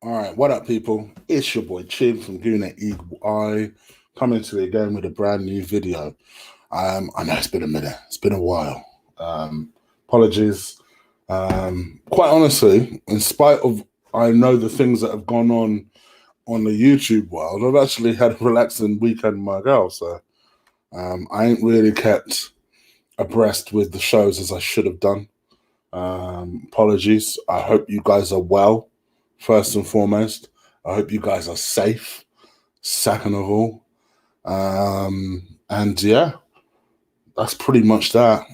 All right, what up, people? It's your boy Chig from Guna Eagle Eye, coming to you again with a brand new video. I know it's been a minute, it's been a while. Apologies. Quite honestly, in spite of I know the things that have gone on the YouTube world, I've actually had a relaxing weekend with my girl, so I ain't really kept abreast with the shows as I should have done. Apologies. I hope you guys are well. First and foremost, I hope you guys are safe. Second of all, and yeah, that's pretty much that.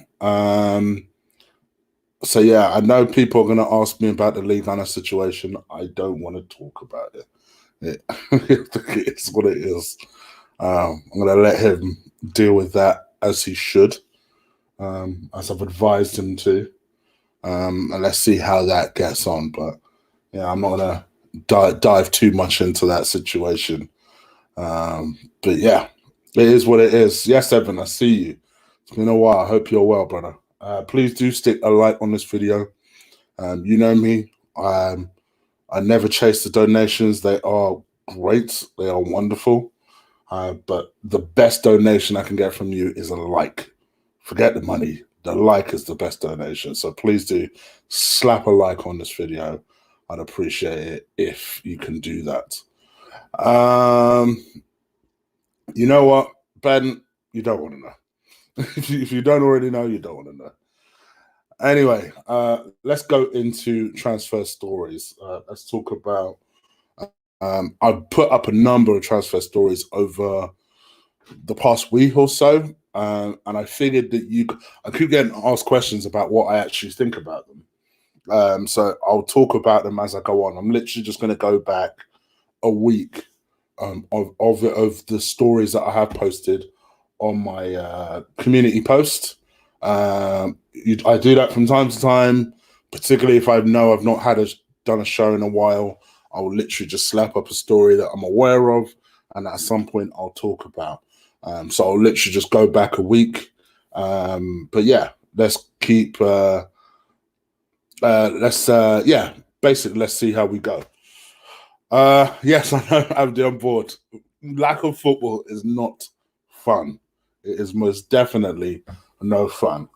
So yeah, I know people are going to ask me about the League Gunner situation. I don't want to talk about it. It is what it is. I'm going to let him deal with that as he should, as I've advised him to. And let's see how that gets on. But yeah, I'm not going to dive too much into that situation. But yeah, it is what it is. Yes, Evan, I see you. It's been a while. I hope you're well, brother. Please do stick a like on this video. You know me. I never chase the donations. They are great. They are wonderful. But the best donation I can get from you is a like. Forget the money. The like is the best donation. So please do slap a like on this video. I'd appreciate it if you can do that. You know what, Ben? You don't want to know. If you don't already know, you don't want to know. Anyway, let's go into transfer stories. Let's talk about. I've put up a number of transfer stories over the past week or so, and I figured that I could get asked questions about what I actually think about them. So I'll talk about them as I go on. I'm literally just going to go back a week of the stories that I have posted on my community post. I do that from time to time, particularly if I know I've not done a show in a while. I will literally just slap up a story that I'm aware of, and at some point I'll talk about. So I'll literally just go back a week. But yeah, let's keep. Basically, let's see how we go. Yes, I know I'm on board. Lack of football is not fun. It is most definitely no fun.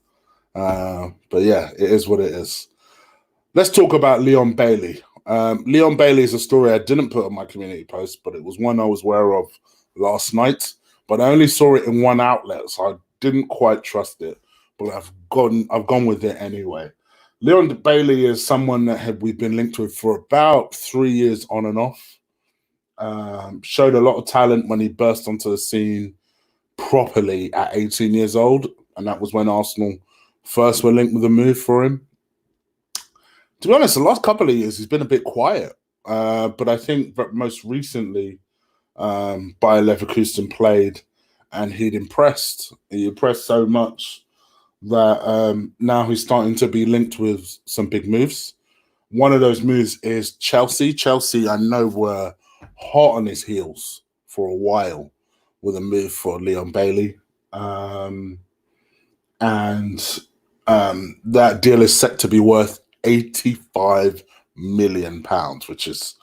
But yeah, it is what it is. Let's talk about Leon Bailey. Leon Bailey is a story I didn't put on my community post, but it was one I was aware of last night. But I only saw it in one outlet, so I didn't quite trust it. But I've gone with it anyway. Leon Bailey is someone that we've been linked with for about 3 years on and off. Showed a lot of talent when he burst onto the scene properly at 18 years old, and that was when Arsenal first were linked with a move for him. To be honest, the last couple of years he's been a bit quiet, but I think that most recently Bayer Leverkusen played, and he impressed. He impressed so much that now he's starting to be linked with some big moves. One of those moves is Chelsea. Chelsea, I know, were hot on his heels for a while with a move for Leon Bailey. That deal is set to be worth £85 million, which is,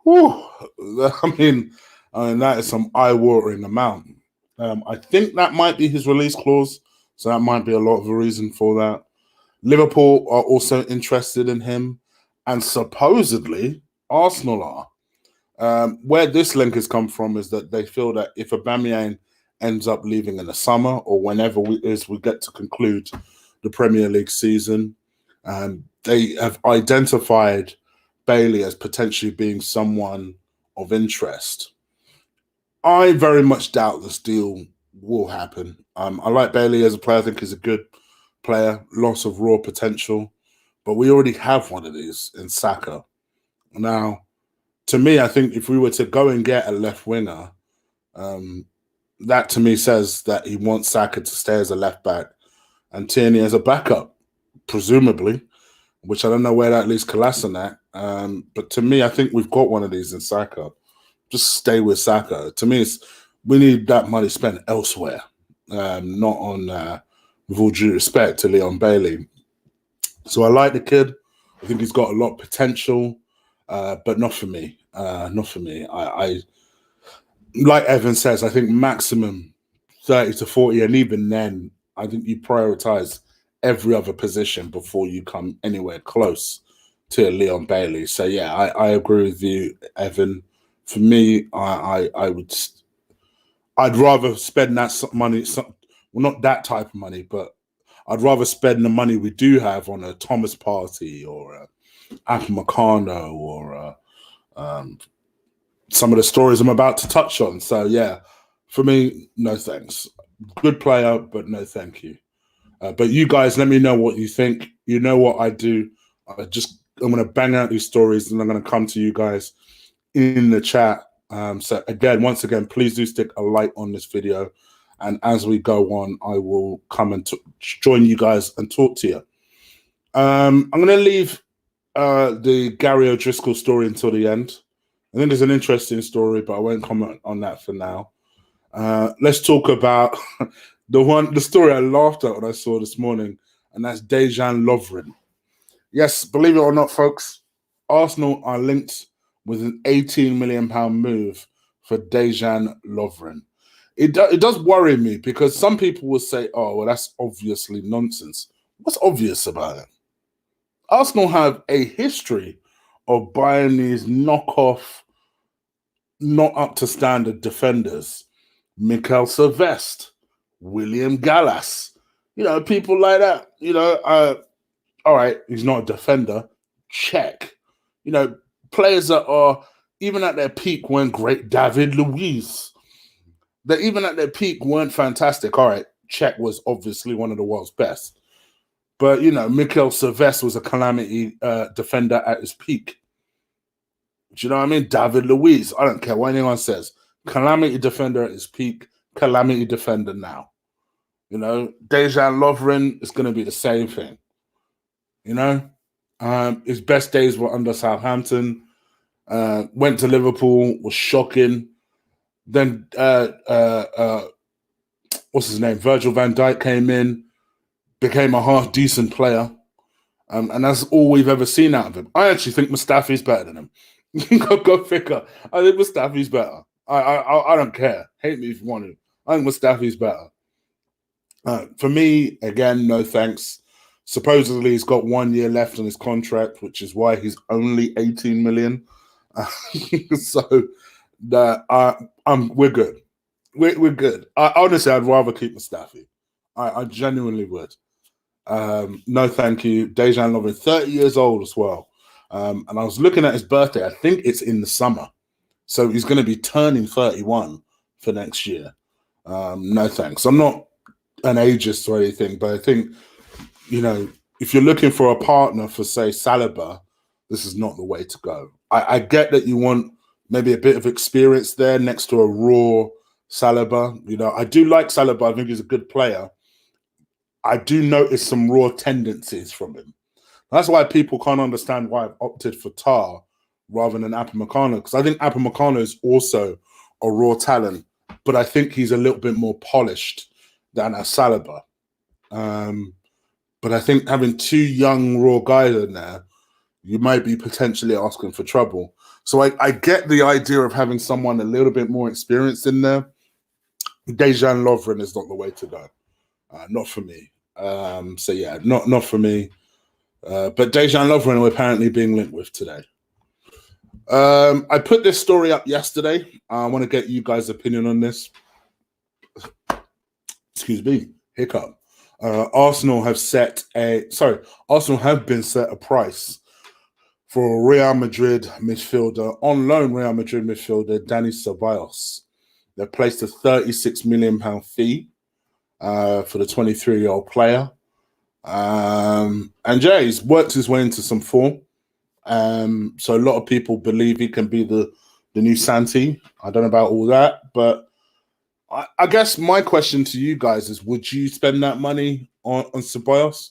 I mean, that is some eye-watering amount. I think that might be his release clause, so that might be a lot of a reason for that. Liverpool are also interested in him, and supposedly Arsenal are. Where this link has come from is that they feel that if Aubameyang ends up leaving in the summer or whenever we get to conclude the Premier League season, they have identified Bailey as potentially being someone of interest. I very much doubt this deal will happen. I like Bailey as a player. I think he's a good player, lots of raw potential, but we already have one of these in Saka. Now, to me, I think if we were to go and get a left winger, that to me says that he wants Saka to stay as a left back and Tierney as a backup, presumably, which I don't know where that leaves Kolasinac. But to me, I think we've got one of these in Saka. Just stay with Saka. To me, we need that money spent elsewhere, not on, with all due respect to Leon Bailey. So I like the kid. I think he's got a lot of potential. but not for me. Not for me. I like Evan says, I think maximum 30 to 40, and even then, I think you prioritize every other position before you come anywhere close to Leon Bailey. So yeah, I agree with you, Evan. For me, I'd rather spend that money, well, not that type of money, but I'd rather spend the money we do have on a Thomas Partey or a Upamecano or some of the stories I'm about to touch on. So yeah, for me, no thanks. Good player, but no thank you. But you guys, let me know what you think. You know what I do. I'm going to bang out these stories, and I'm going to come to you guys in the chat. So again, once again, please do stick a like on this video. And as we go on, I will come and join you guys and talk to you. I'm going to leave the Gary O'Driscoll story until the end. I think it's an interesting story, but I won't comment on that for now. Let's talk about the story I laughed at when I saw this morning, and that's Dejan Lovren. Yes, believe it or not, folks, Arsenal are linked with an £18 million move for Dejan Lovren. It does worry me because some people will say, oh, well, that's obviously nonsense. What's obvious about it? Arsenal have a history of buying these knockoff, not up to standard defenders. Mikel William Gallas, people like that. All right, he's not a defender. Check. Players that are even at their peak weren't great. David Luiz, that even at their peak weren't fantastic. All right, Czech was obviously one of the world's best. But, Mikel was a calamity defender at his peak. Do you know what I mean? David Luiz, I don't care what anyone says. Calamity defender at his peak, calamity defender now. Dejan Lovren is going to be the same thing. His best days were under Southampton. Went to Liverpool, was shocking. Then, what's his name? Virgil van Dijk came in, became a half-decent player. And that's all we've ever seen out of him. I actually think Mustafi's better than him. Go figure. I think Mustafi's better. I don't care. Hate me if you want to. I think Mustafi's better. For me, again, no thanks. Supposedly, he's got 1 year left on his contract, which is why he's only 18 million. So we're good. We're good. Honestly, I'd rather keep Mustafi. I genuinely would. No, thank you. Dejan Lovren, 30 years old as well. And I was looking at his birthday. I think it's in the summer. So he's going to be turning 31 for next year. No thanks. I'm not an ageist or anything, but I think, if you're looking for a partner for, say, Saliba, this is not the way to go. I get that you want maybe a bit of experience there next to a raw Saliba. I do like Saliba. I think he's a good player. I do notice some raw tendencies from him. That's why people can't understand why I've opted for Tar rather than Upamecano, because I think Upamecano is also a raw talent, but I think he's a little bit more polished than a Saliba. But I think having two young, raw guys in there, you might be potentially asking for trouble. So I get the idea of having someone a little bit more experienced in there. Dejan Lovren is not the way to go. Not for me. So yeah, not for me. But Dejan Lovren we're apparently being linked with today. I put this story up yesterday. I want to get you guys' opinion on this. Excuse me, hiccup. Arsenal have been set a price for Real Madrid midfielder, on loan Real Madrid midfielder, Dani Ceballos. They've placed a £36 million fee for the 23-year-old player. And yeah, he's worked his way into some form. So a lot of people believe he can be the new Santi. I don't know about all that, but I guess my question to you guys is, would you spend that money on Ceballos?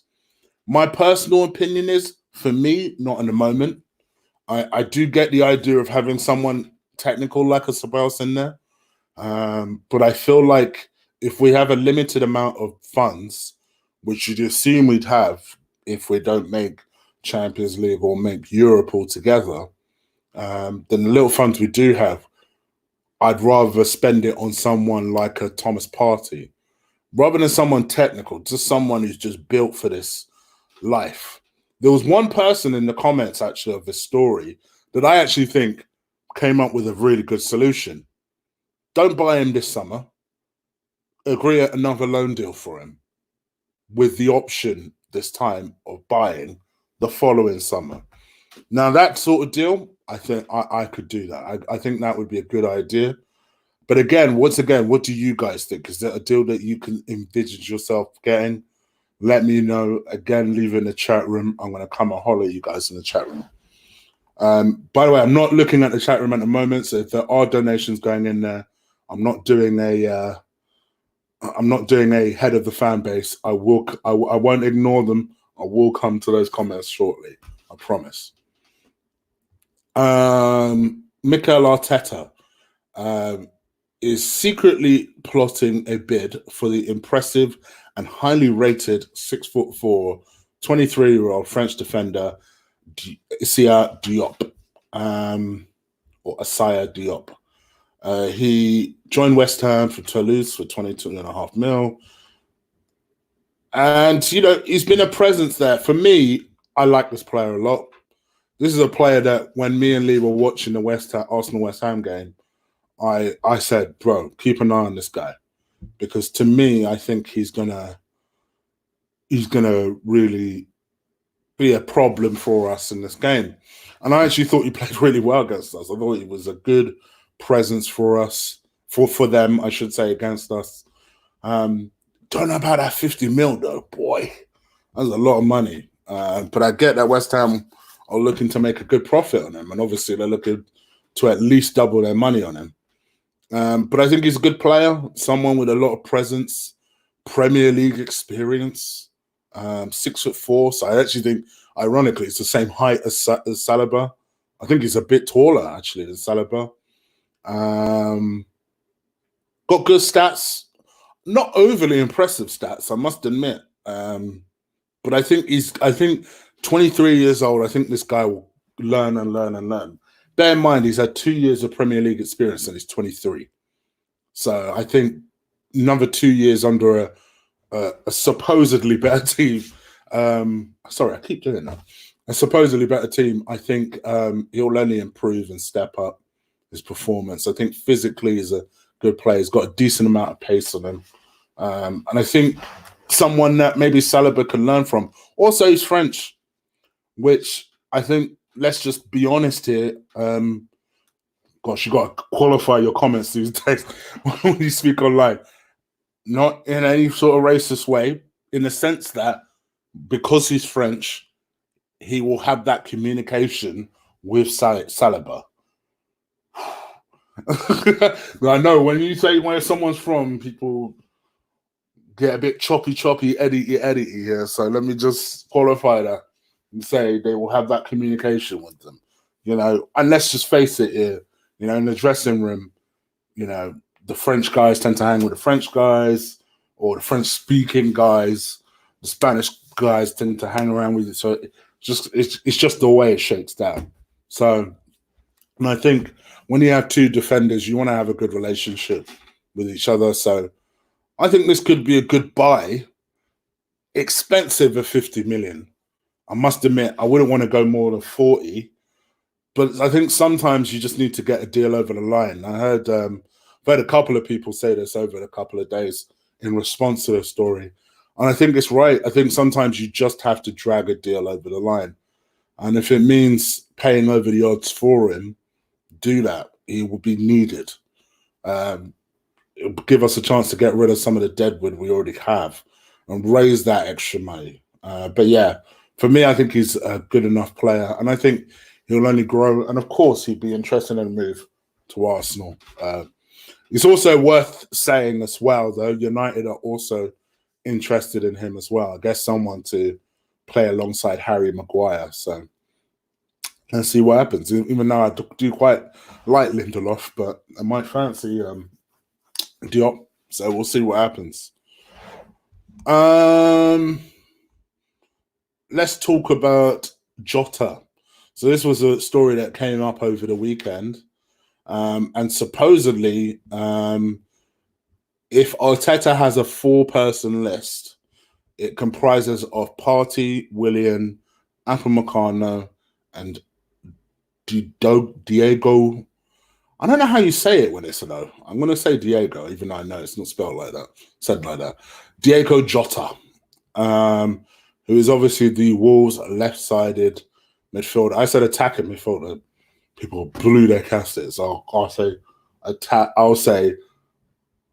My personal opinion is, for me, not in the moment. I do get the idea of having someone technical like a Ceballos in there. But I feel like if we have a limited amount of funds, which you'd assume we'd have if we don't make Champions League or make Europe altogether, Then the little funds we do have, I'd rather spend it on someone like a Thomas Partey, rather than someone technical, just someone who's just built for this life. There was one person in the comments actually of this story that I actually think came up with a really good solution. Don't buy him this summer. Agree another loan deal for him with the option this time of buying the following summer. Now that sort of deal, I think I could do that. I think that would be a good idea. But again, once again, what do you guys think? Is that a deal that you can envisage yourself getting? Let me know. Again, leave it in the chat room. I'm going to come and holler at you guys in the chat room. By the way, I'm not looking at the chat room at the moment, so if there are donations going in there, I'm not doing a head of the fan base. I won't ignore them. I will come to those comments shortly. I promise. Mikel Arteta is secretly plotting a bid for the impressive and highly rated 6'4", 23-year-old French defender Issa Diop, or Issa Diop. He joined West Ham from Toulouse for 22.5 mil. And, he's been a presence there. For me, I like this player a lot. This is a player that when me and Lee were watching the Arsenal-West Ham game, I said, bro, keep an eye on this guy. Because to me, I think he's gonna really be a problem for us in this game. And I actually thought he played really well against us. I thought he was a good presence for us, for them, I should say, against us. Don't know about that 50 mil though, boy. That's a lot of money. But I get that West Ham are looking to make a good profit on him, and obviously they're looking to at least double their money on him. But I think he's a good player, someone with a lot of presence, Premier League experience, 6'4". So I actually think, ironically, it's the same height as Saliba. I think he's a bit taller, actually, than Saliba. Got good stats, not overly impressive stats, I must admit. But I think 23 years old, I think this guy will learn and learn and learn. Bear in mind, he's had 2 years of Premier League experience and he's 23. So I think another 2 years under a supposedly better team. Sorry, I keep doing that. A supposedly better team, I think he'll only improve and step up his performance. I think physically he's a good player. He's got a decent amount of pace on him. And I think someone that maybe Saliba can learn from. Also, he's French, which I think, let's just be honest here. Gosh, you got to qualify your comments these days when you speak online. Not in any sort of racist way, in the sense that because he's French, he will have that communication with Saliba. I know when you say where someone's from, people get a bit choppy, eddy here. So let me just qualify that and say they will have that communication with them. And let's just face it here, in the dressing room, the French guys tend to hang with the French guys, or the French-speaking guys. The Spanish guys tend to hang around with it. So it's just the way it shakes down. So, and I think when you have two defenders, you want to have a good relationship with each other. So I think this could be a good buy. Expensive at 50 million. I must admit, I wouldn't want to go more than 40. But I think sometimes you just need to get a deal over the line. I've heard a couple of people say this over a couple of days in response to the story. And I think it's right. I think sometimes you just have to drag a deal over the line. And if it means paying over the odds for him, do that. He will be needed. It'll give us a chance to get rid of some of the deadwood we already have and raise that extra money. But yeah, for me, I think he's a good enough player. And I think he'll only grow. And of course, he'd be interested in a move to Arsenal. It's also worth saying as well, though, United are also interested in him as well. I guess someone to play alongside Harry Maguire. So let's see what happens. Even though I do quite like Lindelof, but I might fancy Diop. So we'll see what happens. Let's talk about Jota. So this was a story that came up over the weekend. And supposedly, if Arteta has a 4-person list, it comprises of Partey, Willian, Upamecano, and Diego. I don't know how you say it when it's an O. I'm going to say Diego, even though I know it's not spelled like that, said like that. Diogo Jota, who is obviously the Wolves' left-sided midfielder. I said attacking midfielder. People blew their caskets. I'll say attack. I'll say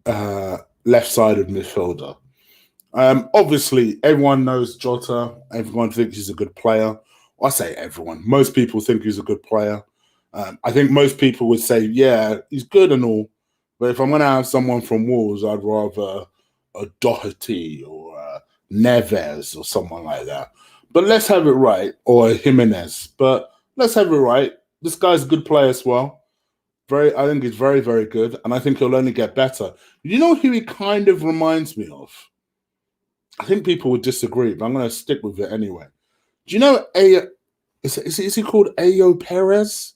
left-sided midfielder. Obviously, everyone knows Jota. Everyone thinks he's a good player. I say everyone. Most people think he's a good player. I think most people would say, yeah, he's good and all. But if I'm going to have someone from Wolves, I'd rather a Doherty or a Neves or someone like that. But let's have it right. Or a Jimenez. But let's have it right. This guy's a good player as well. I think he's very, very good. And I think he'll only get better. You know who he kind of reminds me of? I think people would disagree, but I'm going to stick with it anyway. Do you know is he called Ayo Perez?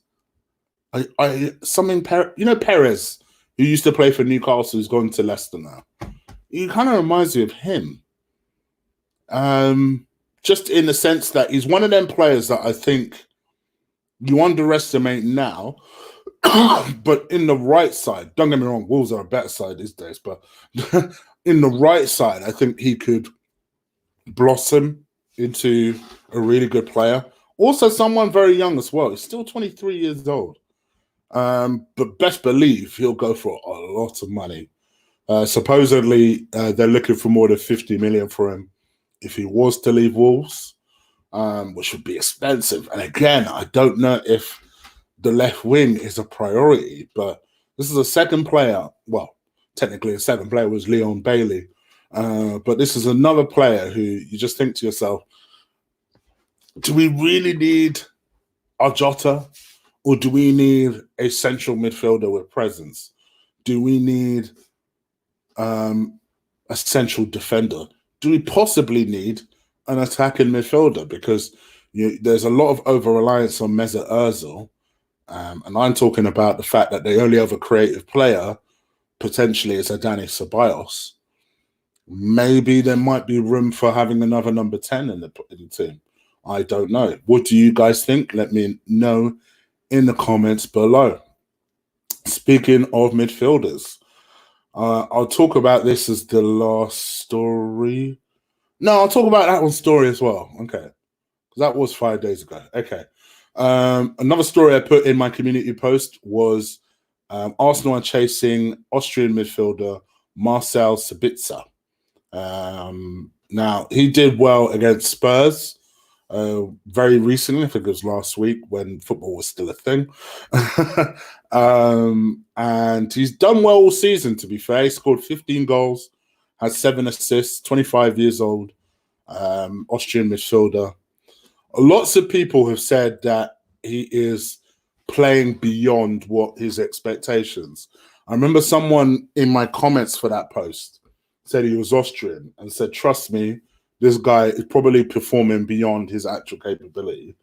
You know Perez, who used to play for Newcastle, who's gone to Leicester now. He kind of reminds me of him. Just in the sense that he's one of them players that I think you underestimate now, but in the right side, don't get me wrong, Wolves are a better side these days, but in the right side, I think he could blossom into a really good player. Also, someone very young as well. He's still 23 years old. But best believe he'll go for a lot of money. Supposedly, they're looking for more than 50 million for him if he was to leave Wolves, which would be expensive. And again, I don't know if the left wing is a priority, but this is a second player. Well, technically, a second player was Leon Bailey. But this is another player who you just think to yourself, do we really need a Jota? Or do we need a central midfielder with presence? Do we need a central defender? Do we possibly need an attacking midfielder? Because there's a lot of over-reliance on Mesut Ozil. And I'm talking about the fact that they only have a creative player, potentially it's a Dani Ceballos. Maybe there might be room for having another number 10 in the team. I don't know. What do you guys think? Let me know in the comments below. Speaking of midfielders, I'll talk about this as the last story. No, I'll talk about that one story as well. Okay. That was 5 days ago. Okay. Another story I put in my community post was Arsenal are chasing Austrian midfielder Marcel Sabitzer. Now, he did well against Spurs very recently. I think it was last week when football was still a thing. And he's done well all season, to be fair. He scored 15 goals, has 7 assists, 25 years old, Austrian midfielder. Lots of people have said that he is playing beyond what his expectations. I remember someone in my comments for that post said he was Austrian and said, trust me, this guy is probably performing beyond his actual capability,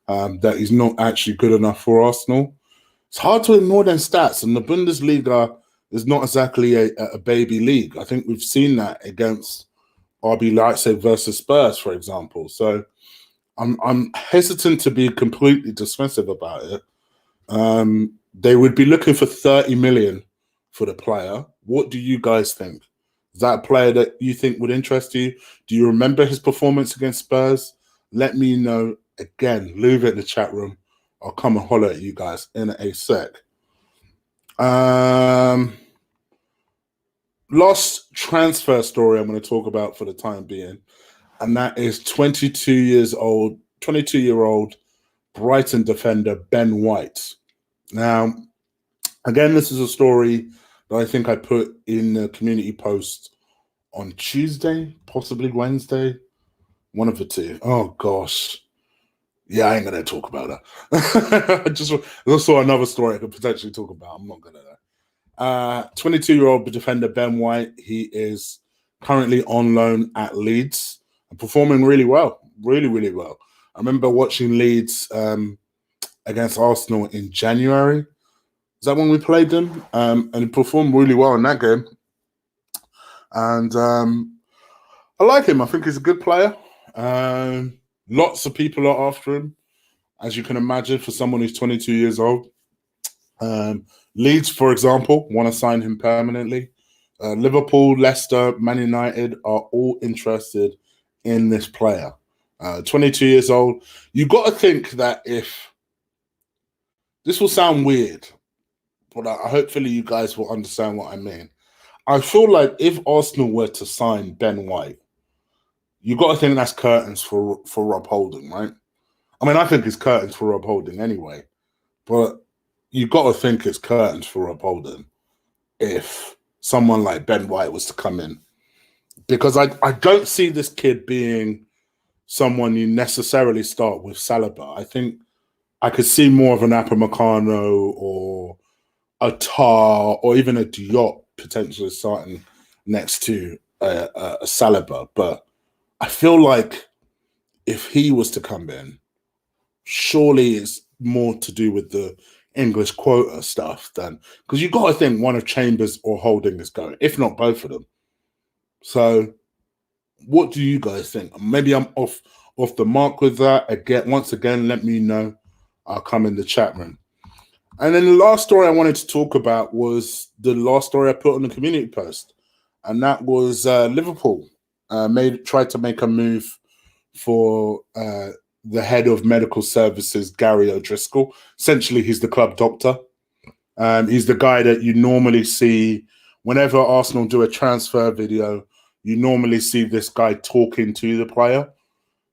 that he's not actually good enough for Arsenal. It's hard to ignore them stats, and the Bundesliga is not exactly a baby league. I think we've seen that against RB Leipzig versus Spurs, for example. So I'm hesitant to be completely dismissive about it. They would be looking for 30 million for the player. What do you guys think? Is that a player that you think would interest you? Do you remember his performance against Spurs? Let me know. Again, leave it in the chat room. I'll come and holler at you guys in a sec. Last transfer story I'm going to talk about for the time being, and that is 22-year-old Brighton defender Ben White. Now, again, this is a story that I think I put in the community post on Tuesday, possibly Wednesday, one of the two. Oh, gosh. Yeah, I ain't going to talk about that. I just saw another story I could potentially talk about. I'm not going to. 22-year-old defender Ben White, he is currently on loan at Leeds and performing really well, really, really well. I remember watching Leeds against Arsenal in January. Is that when we played them? And he performed really well in that game. And I like him. I think he's a good player. Lots of people are after him, as you can imagine, for someone who's 22 years old. Leeds, for example, want to sign him permanently. Liverpool, Leicester, Man United are all interested in this player. 22 years old. You got to think that if this will sound weird, but hopefully you guys will understand what I mean. I feel like if Arsenal were to sign Ben White, you got to think that's curtains for Rob Holding, right? I mean, I think it's curtains for Rob Holding anyway, but you got to think it's curtains for Rob Holding if someone like Ben White was to come in. Because I don't see this kid being someone you necessarily start with Saliba. I think I could see more of an Upamecano or a Tar or even a Diop potentially starting next to a Saliba. But I feel like if he was to come in, surely it's more to do with the English quota stuff than because you've got to think one of Chambers or Holding is going, if not both of them. So what do you guys think? Maybe I'm off the mark with that. Once again, let me know. I'll come in the chat room. And then the last story I wanted to talk about was the last story I put on the community post. And that was Liverpool tried to make a move for the head of medical services, Gary O'Driscoll. Essentially, he's the club doctor. He's the guy that you normally see whenever Arsenal do a transfer video. You normally see this guy talking to the player.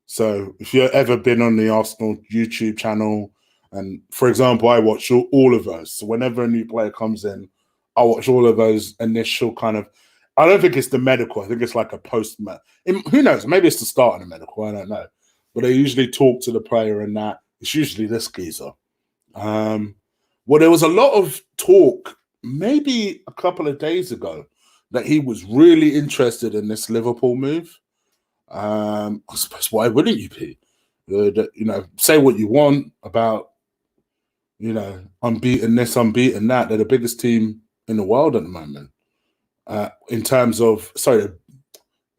So if you've ever been on the Arsenal YouTube channel, and for example, I watch all of those. So whenever a new player comes in, I watch all of those initial kind of, I don't think it's the medical. I think it's like a post-med. Who knows? Maybe it's the start of the medical. I don't know. But they usually talk to the player and that. It's usually this geezer. Well, there was a lot of talk maybe a couple of days ago that he was really interested in this Liverpool move. I suppose why wouldn't you be? Say what you want about, unbeaten this, unbeaten that. They're the biggest team in the world at the moment. In terms of, sorry,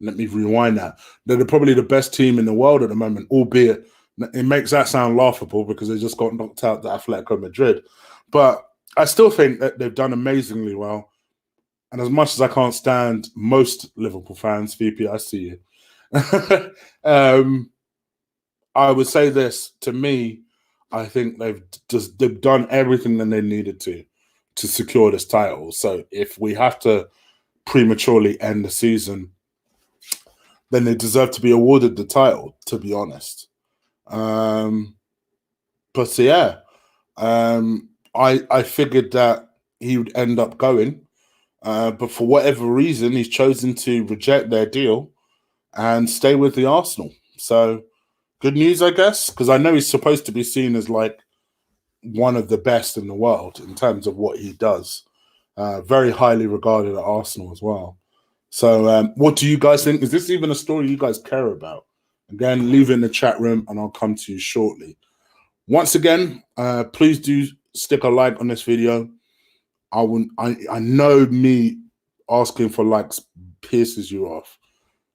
let me rewind that. They're probably the best team in the world at the moment, albeit it makes that sound laughable because they just got knocked out to Atletico Madrid. But I still think that they've done amazingly well. And as much as I can't stand most Liverpool fans, VP, I see you. I would say this, to me, I think they've done everything that they needed to secure this title. So if we have to prematurely end the season, then they deserve to be awarded the title, to be honest. But yeah, I figured that he would end up going, but for whatever reason, he's chosen to reject their deal and stay with the Arsenal. So good news, I guess, because I know he's supposed to be seen as like one of the best in the world in terms of what he does. Very highly regarded at Arsenal as well. So what do you guys think? Is this even a story you guys care about? Again, leave it in the chat room and I'll come to you shortly. Once again, please do stick a like on this video. I know me asking for likes pisses you off.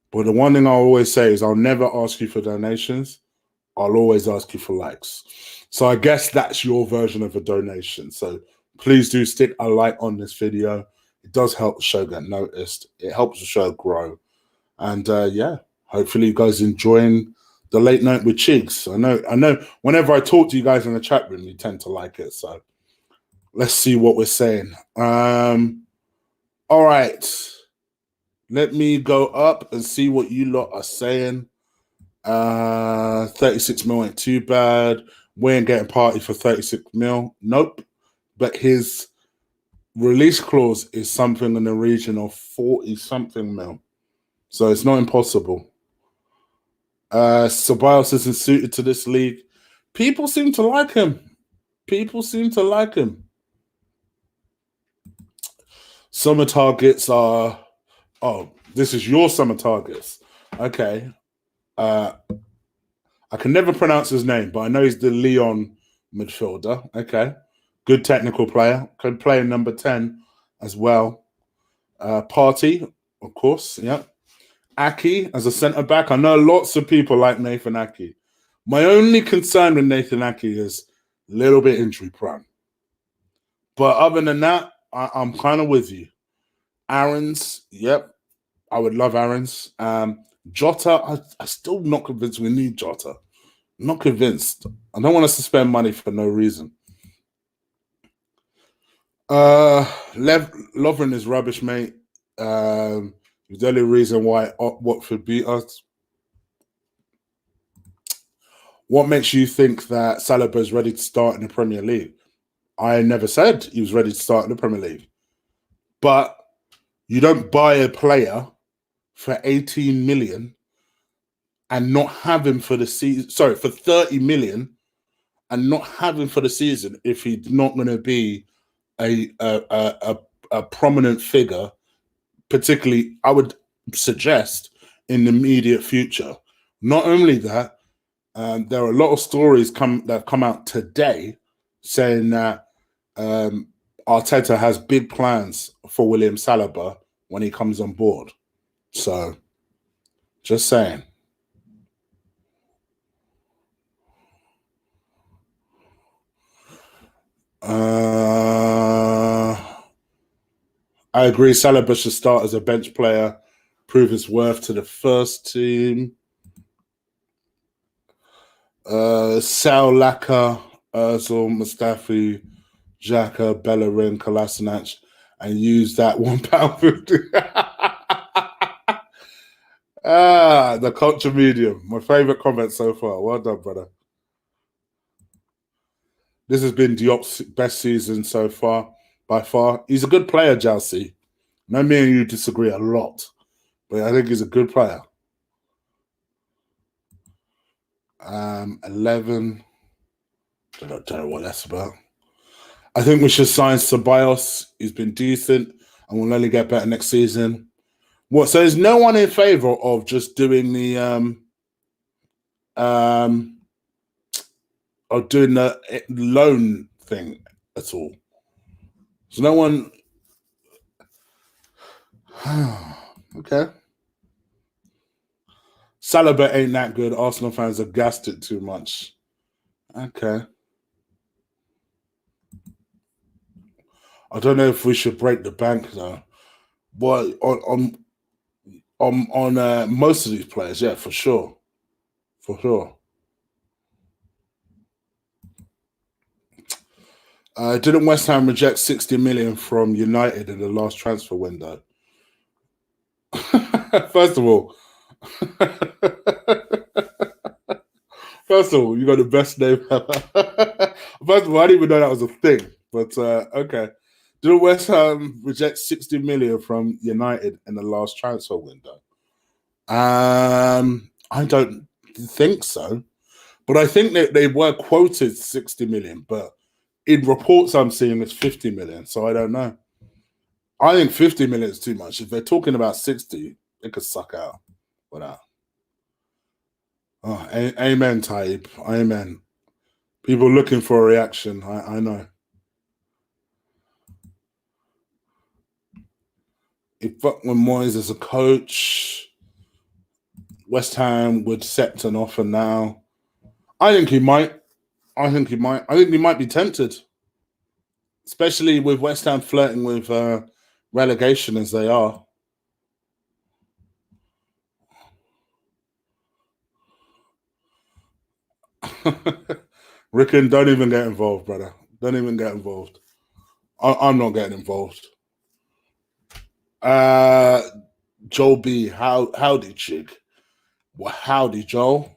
But the one thing I always say is I'll never ask you for donations. I'll always ask you for likes. So I guess that's your version of a donation. So please do stick a like on this video. It does help the show get noticed. It helps the show grow. And yeah, hopefully you guys enjoying the late night with Chigs. I know whenever I talk to you guys in the chat room, you tend to like it. So let's see what we're saying. All right. Let me go up and see what you lot are saying. 36 mil ain't too bad. We ain't getting party for 36 mil. Nope. But his release clause is something in the region of 40-something mil. So it's not impossible. Ceballos isn't suited to this league. People seem to like him. Summer targets are... Oh, this is your summer targets. Okay. I can never pronounce his name, but I know he's the Leon midfielder. Okay. Good technical player. Could play in number 10 as well. Party, of course. Yeah. Aki as a centre back. I know lots of people like Nathan Aki. My only concern with Nathan Aki is a little bit injury prone. But other than that, I'm kind of with you. Aaron's, yep. I would love Aaron's. Jota, I'm still not convinced we need Jota. Not convinced. I don't want us to spend money for no reason. Lovren is rubbish, mate. The only reason why Watford beat us. What makes you think that Saliba is ready to start in the Premier League? I never said he was ready to start in the Premier League. But you don't buy a player for 18 million and not have him for the season. Sorry, for 30 million and not have him for the season if he's not going to be a prominent figure, particularly, I would suggest, in the immediate future. Not only that, there are a lot of stories that have come out today saying that Arteta has big plans for William Saliba when he comes on board. So, just saying. I agree. Saliba should start as a bench player, prove his worth to the first team. Sal Laka, Ozil, Mustafi, Xhaka, Bellerin, Kolasinac, and use that £1.50. The culture medium. My favorite comment so far. Well done, brother. This has been Diop's best season so far, by far. He's a good player, Chelsea. No, me and you disagree a lot, but I think he's a good player. 11. I don't know what that's about. I think we should sign Ceballos. He's been decent and will only get better next season. What? So is no one in favour of just doing the loan thing at all? So no one. Okay. Saliba ain't that good. Arsenal fans have gassed it too much. Okay. I don't know if we should break the bank though. But on most of these players, yeah, for sure. For sure. Didn't West Ham reject 60 million from United in the last transfer window? First of all, you got the best name ever. First of all, I didn't even know that was a thing. But okay. Did West Ham reject 60 million from United in the last transfer window? I don't think so. But I think that they were quoted 60 million, but in reports I'm seeing it's 50 million, so I don't know. I think 50 million is too much. If they're talking about 60, it could suck out for that. Oh, amen, Taib. Amen. People looking for a reaction. I know. If when Moyes is a coach, West Ham would accept an offer now. I think he might. I think he might be tempted, especially with West Ham flirting with relegation as they are. Rickon, don't even get involved, brother. Don't even get involved. I'm not getting involved. Joel B, howdy, Chig. Well, howdy, Joel.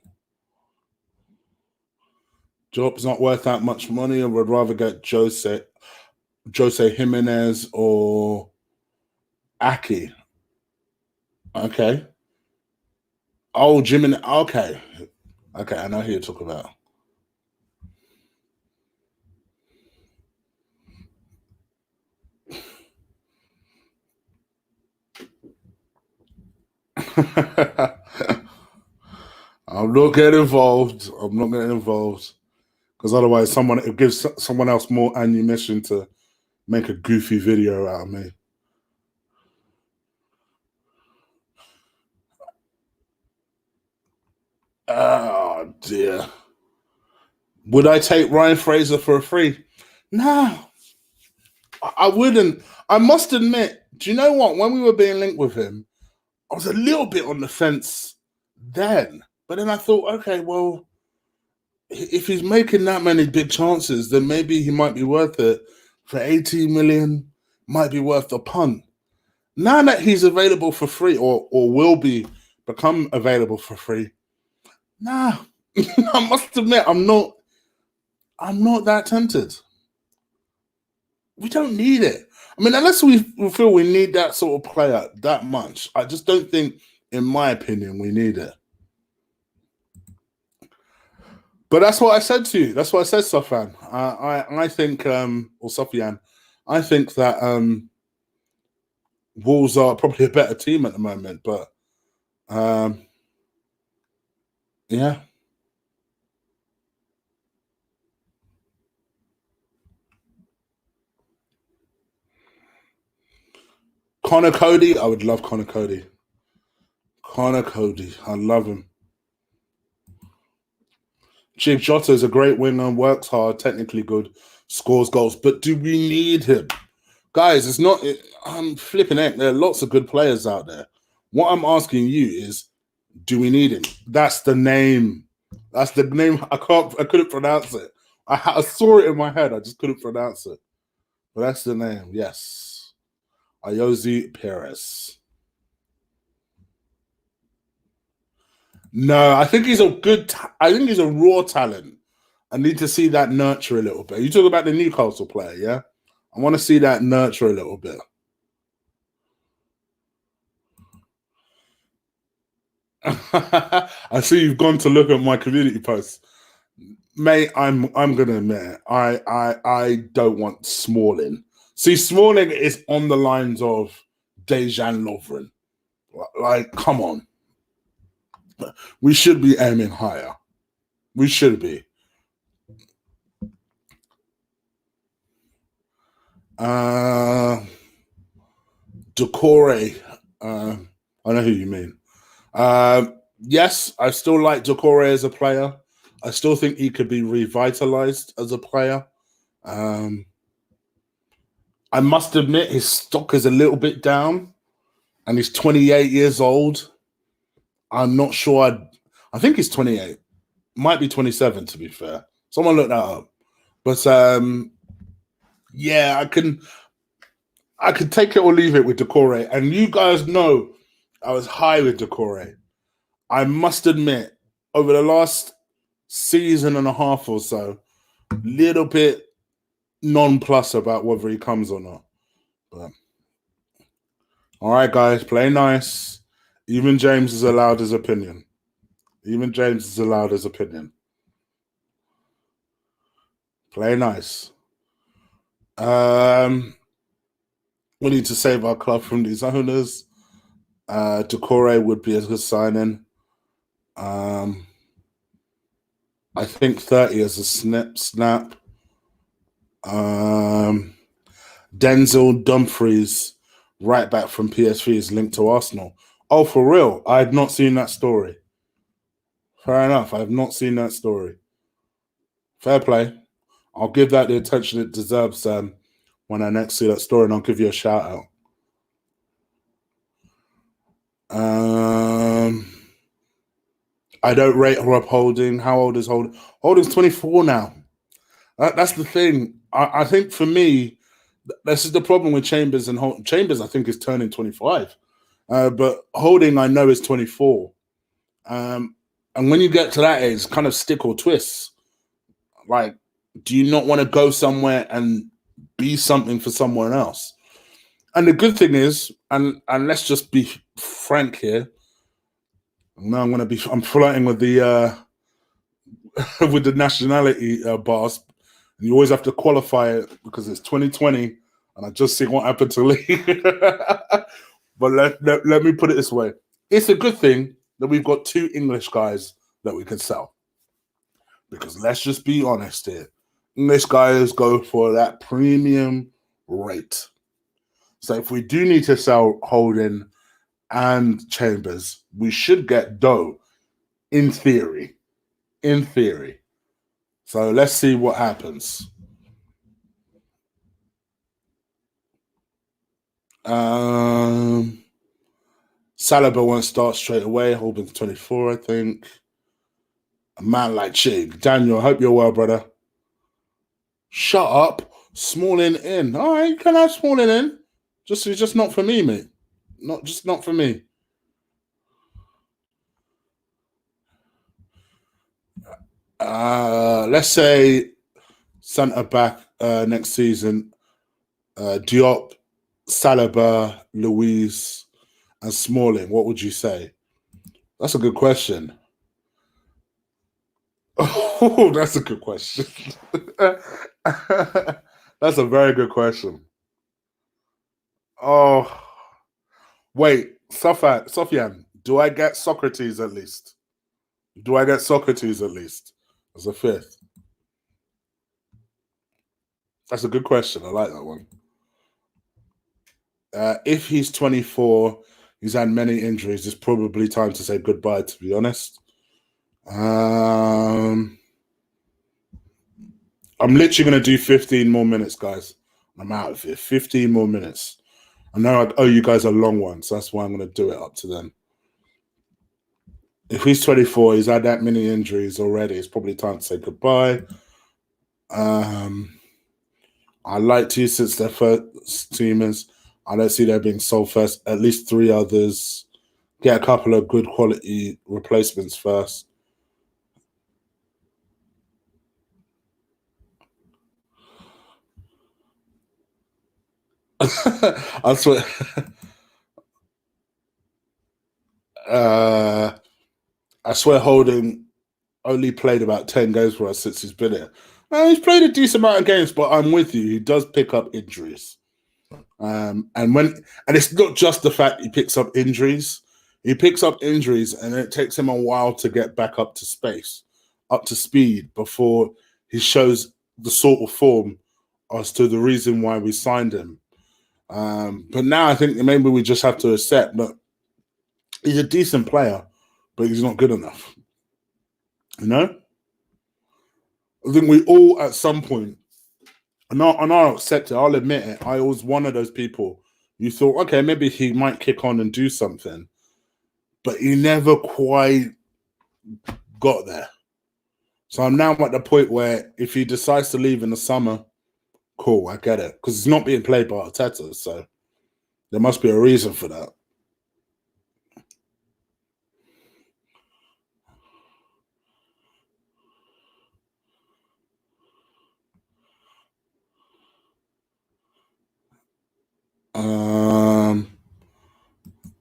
Job's not worth that much money. I would rather get Jose Jimenez or Aki. Okay. Oh, Jimenez. Okay. Okay, I know who you're talking about. I'm not getting involved. I'm not getting involved. because otherwise it gives someone else more ammunition to make a goofy video out of me. Oh dear. Would I take Ryan Fraser for a free? No, I wouldn't. I must admit, do you know what? When we were being linked with him, I was a little bit on the fence then. But then I thought, okay, well, if he's making that many big chances, then maybe he might be worth it. For 18 million, might be worth the punt. Now that he's available for free or will become available for free, nah, I must admit, I'm not that tempted. We don't need it. I mean, unless we feel we need that sort of player that much, I just don't think, in my opinion, we need it. But that's what I said to you. That's what I said, Sofan. I think, or Sofian, I think that Wolves are probably a better team at the moment. But yeah. Connor Cody, I would love Connor Cody. Connor Cody, I love him. Chig Jota is a great winger, works hard, technically good, scores goals. But do we need him? Guys, it's not. I'm flipping it. There are lots of good players out there. What I'm asking you is, do we need him? That's the name. That's the name. I couldn't pronounce it. I saw it in my head. I just couldn't pronounce it. But that's the name. Yes, Ayoze Perez. No, I think he's a good. I think he's a raw talent. I need to see that nurture a little bit. You talk about the Newcastle player, yeah? I want to see that nurture a little bit. I see you've gone to look at my community posts, mate. I'm gonna admit, I don't want Smalling. See, Smalling is on the lines of Dejan Lovren. Like, come on, we should be aiming higher. We should be. Decore. I know who you mean. Yes, I still like Decore as a player. I still think he could be revitalized as a player. I must admit his stock is a little bit down, and he's 28 years old. I'm not sure. I think he's 28. Might be 27, to be fair. Someone look that up. But yeah, I could take it or leave it with Decore. And you guys know I was high with Decore. I must admit, over the last season and a half or so, little bit nonplussed about whether he comes or not. But all right, guys, play nice. Even James is allowed his opinion. Even James is allowed his opinion. Play nice. We need to save our club from these owners. Decore would be a good signing. I think 30 is a snap. Denzel Dumfries, right back from PSV, is linked to Arsenal. Oh, for real? I had not seen that story. Fair enough. I have not seen that story. Fair play. I'll give that the attention it deserves when I next see that story, and I'll give you a shout out. I don't rate Rob Holding. How old is Holding? Holding's 24 now. That's the thing. I think for me, this is the problem with Chambers and Holding. Chambers, I think, is turning 25. But Holding, I know, is 24. And when you get to that age, it's kind of stick or twist. Like, do you not want to go somewhere and be something for someone else? And the good thing is, and let's just be frank here. Now I'm flirting with the with the nationality bars. And you always have to qualify it because it's 2020, and I just see what happened to Lee. But let me put it this way: it's a good thing that we've got two English guys that we can sell. Because let's just be honest here. English guys go for that premium rate. So if we do need to sell Holding and Chambers, we should get dough in theory. In theory. So let's see what happens. Saliba won't start straight away. Holding's 24, I think. A man like Chig. Daniel, I hope you're well, brother. Shut up. Smalling in. All right, you can have Smalling in. Just not for me, mate. Not for me. Let's say centre back next season. Diop, Saliba, Luiz, and Smalling. What would you say? That's a good question. Oh, that's a good question. That's a very good question. Oh, wait, Sofian, do I get Socrates at least? Do I get Socrates at least as a fifth? That's a good question. I like that one. If he's 24, he's had many injuries. It's probably time to say goodbye, to be honest. I'm literally going to do 15 more minutes, guys. I'm out of here. 15 more minutes. I know I owe you guys a long one, so that's why I'm going to do it up to then. If he's 24, he's had that many injuries already. It's probably time to say goodbye. I like to since they're first teamers. I don't see there being sold first. At least 3 others. Get a couple of good quality replacements first. I swear. I swear, Holding only played about 10 games for us since he's been here. He's played a decent amount of games, but I'm with you. He does pick up injuries. And it's not just the fact he picks up injuries. He picks up injuries, and it takes him a while to get back up to speed before he shows the sort of form as to the reason why we signed him. But now I think maybe we just have to accept that he's a decent player, but he's not good enough. You know? I think we all at some point, and I'll accept it, I'll admit it, I was one of those people. You thought, okay, maybe he might kick on and do something, but he never quite got there. So I'm now at the point where if he decides to leave in the summer, cool, I get it. Because it's not being played by Arteta, so there must be a reason for that.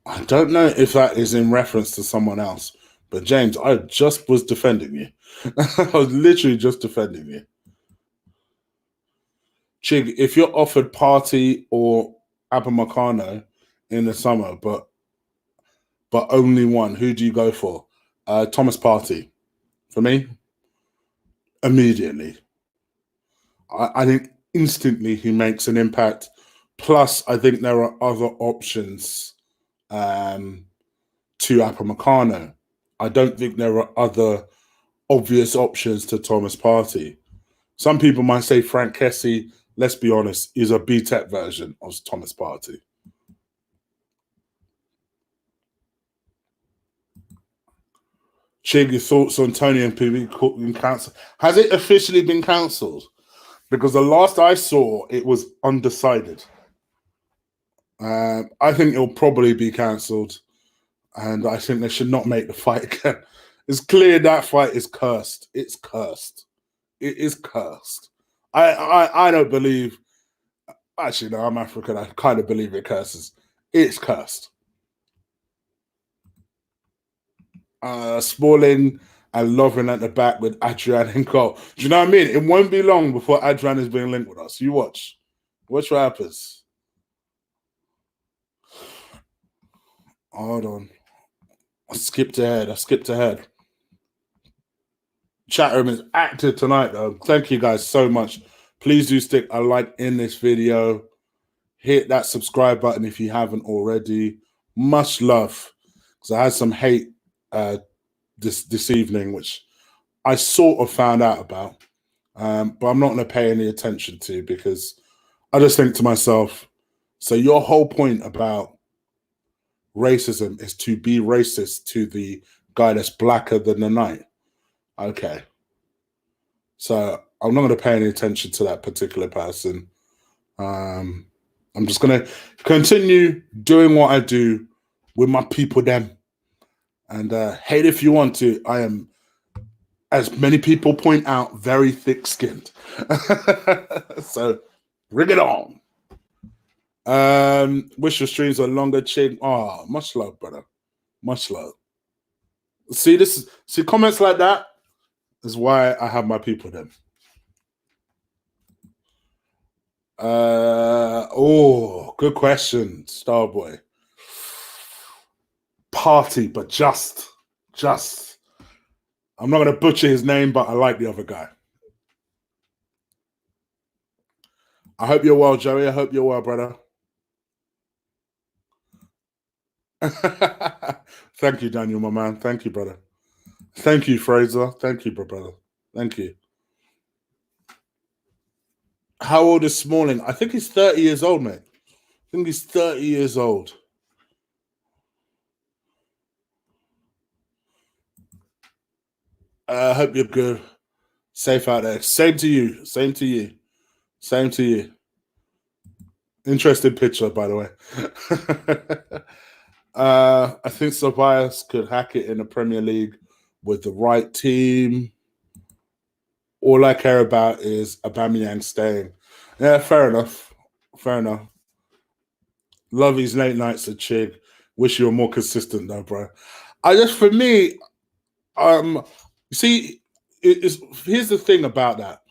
I don't know if that is in reference to someone else, but James, I just was defending you. I was literally just defending you. Chig, if you're offered Party or Abamacano in the summer, but only one, who do you go for? Thomas Party. For me, immediately. I think instantly he makes an impact. Plus, I think there are other options to Upamecano. I don't think there are other obvious options to Thomas Partey. Some people might say Frank Kessie, let's be honest, is a BTEC version of Thomas Partey. Chig, your thoughts on Tony and PB being cancelled? Has it officially been cancelled? Because the last I saw, it was undecided. I think it'll probably be cancelled, and I think they should not make the fight again. It's clear that fight is cursed. It's cursed. It is cursed. I don't believe. Actually, no, I'm African. I kind of believe it curses. It's cursed. Smalling and Lovren at the back with Adrian and goal. Do you know what I mean? It won't be long before Adrian is being linked with us. You watch. Watch what happens. Hold on. I skipped ahead. Chat room is active tonight, though. Thank you guys so much. Please do stick a like in this video. Hit that subscribe button if you haven't already. Much love. Because I had some hate this evening, which I sort of found out about. But I'm not going to pay any attention to, because I just think to myself, so your whole point about racism is to be racist to the guy that's blacker than the night. Okay. So I'm not going to pay any attention to that particular person. I'm just going to continue doing what I do with my people then. And hate if you want to. I am, as many people point out, very thick-skinned. So bring it on. Wish your streams were longer, Chig. Oh, much love, brother. Much love. See comments like that is why I have my people then. Oh, good question, Starboy. Party, but just. I'm not going to butcher his name, but I like the other guy. I hope you're well, Joey. I hope you're well, brother. Thank you, Daniel, my man. Thank you, brother. Thank you, Fraser. Thank you, brother. Thank you. How old is Smalling? I think he's 30 years old, mate. I think he's 30 years old. I hope you're good. Safe out there. Same to you. Same to you. Same to you. Interesting picture, by the way. I think Ceballos could hack it in the Premier League with the right team. All I care about is Aubameyang staying. Yeah, fair enough. Fair enough. Love these late nights at Chig. Wish you were more consistent though, bro. For me, you see, here's the thing about that.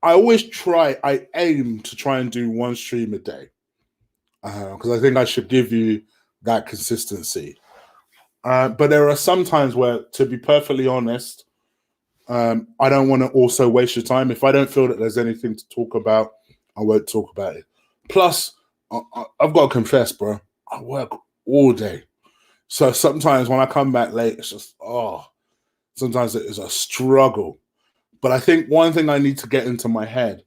I aim to try and do one stream a day. Because I think I should give you that consistency. But there are some times where, to be perfectly honest, I don't want to also waste your time. If I don't feel that there's anything to talk about, I won't talk about it. Plus, I've got to confess, bro, I work all day. So sometimes when I come back late, it's just, sometimes it is a struggle. But I think one thing I need to get into my head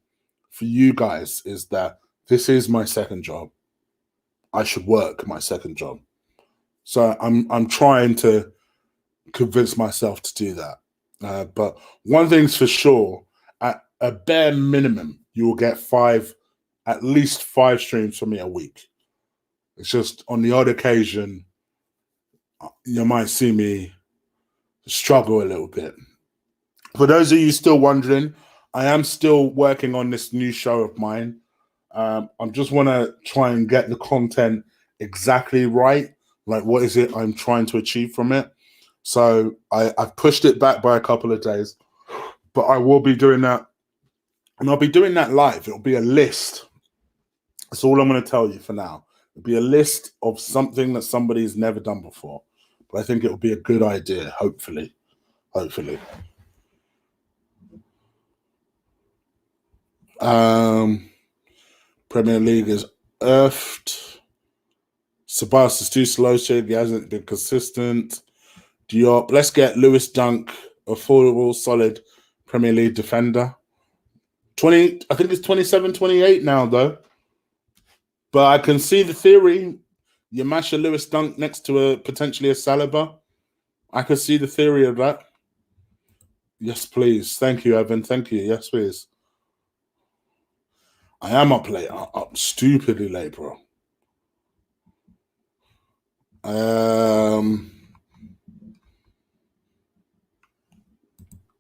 for you guys is that this is my second job. I should work my second job. So I'm trying to convince myself to do that. But one thing's for sure, at a bare minimum, you will get at least five streams from me a week. It's just on the odd occasion, you might see me struggle a little bit. For those of you still wondering, I am still working on this new show of mine. I just want to try and get the content exactly right. Like, what is it I'm trying to achieve from it? So I've pushed it back by a couple of days, but I will be doing that. And I'll be doing that live. It'll be a list. That's all I'm going to tell you for now. It'll be a list of something that somebody's never done before. But I think it'll be a good idea, hopefully. Hopefully. Premier League is earthed. Ceballos is too slow. Chig, he hasn't been consistent. Diop. Let's get Lewis Dunk, affordable, solid Premier League defender. I think it's 27, 28 now, though. But I can see the theory. You mash a Lewis Dunk next to potentially a Saliba. I can see the theory of that. Yes, please. Thank you, Evan. Thank you. Yes, please. I am up late. I'm up stupidly late, bro.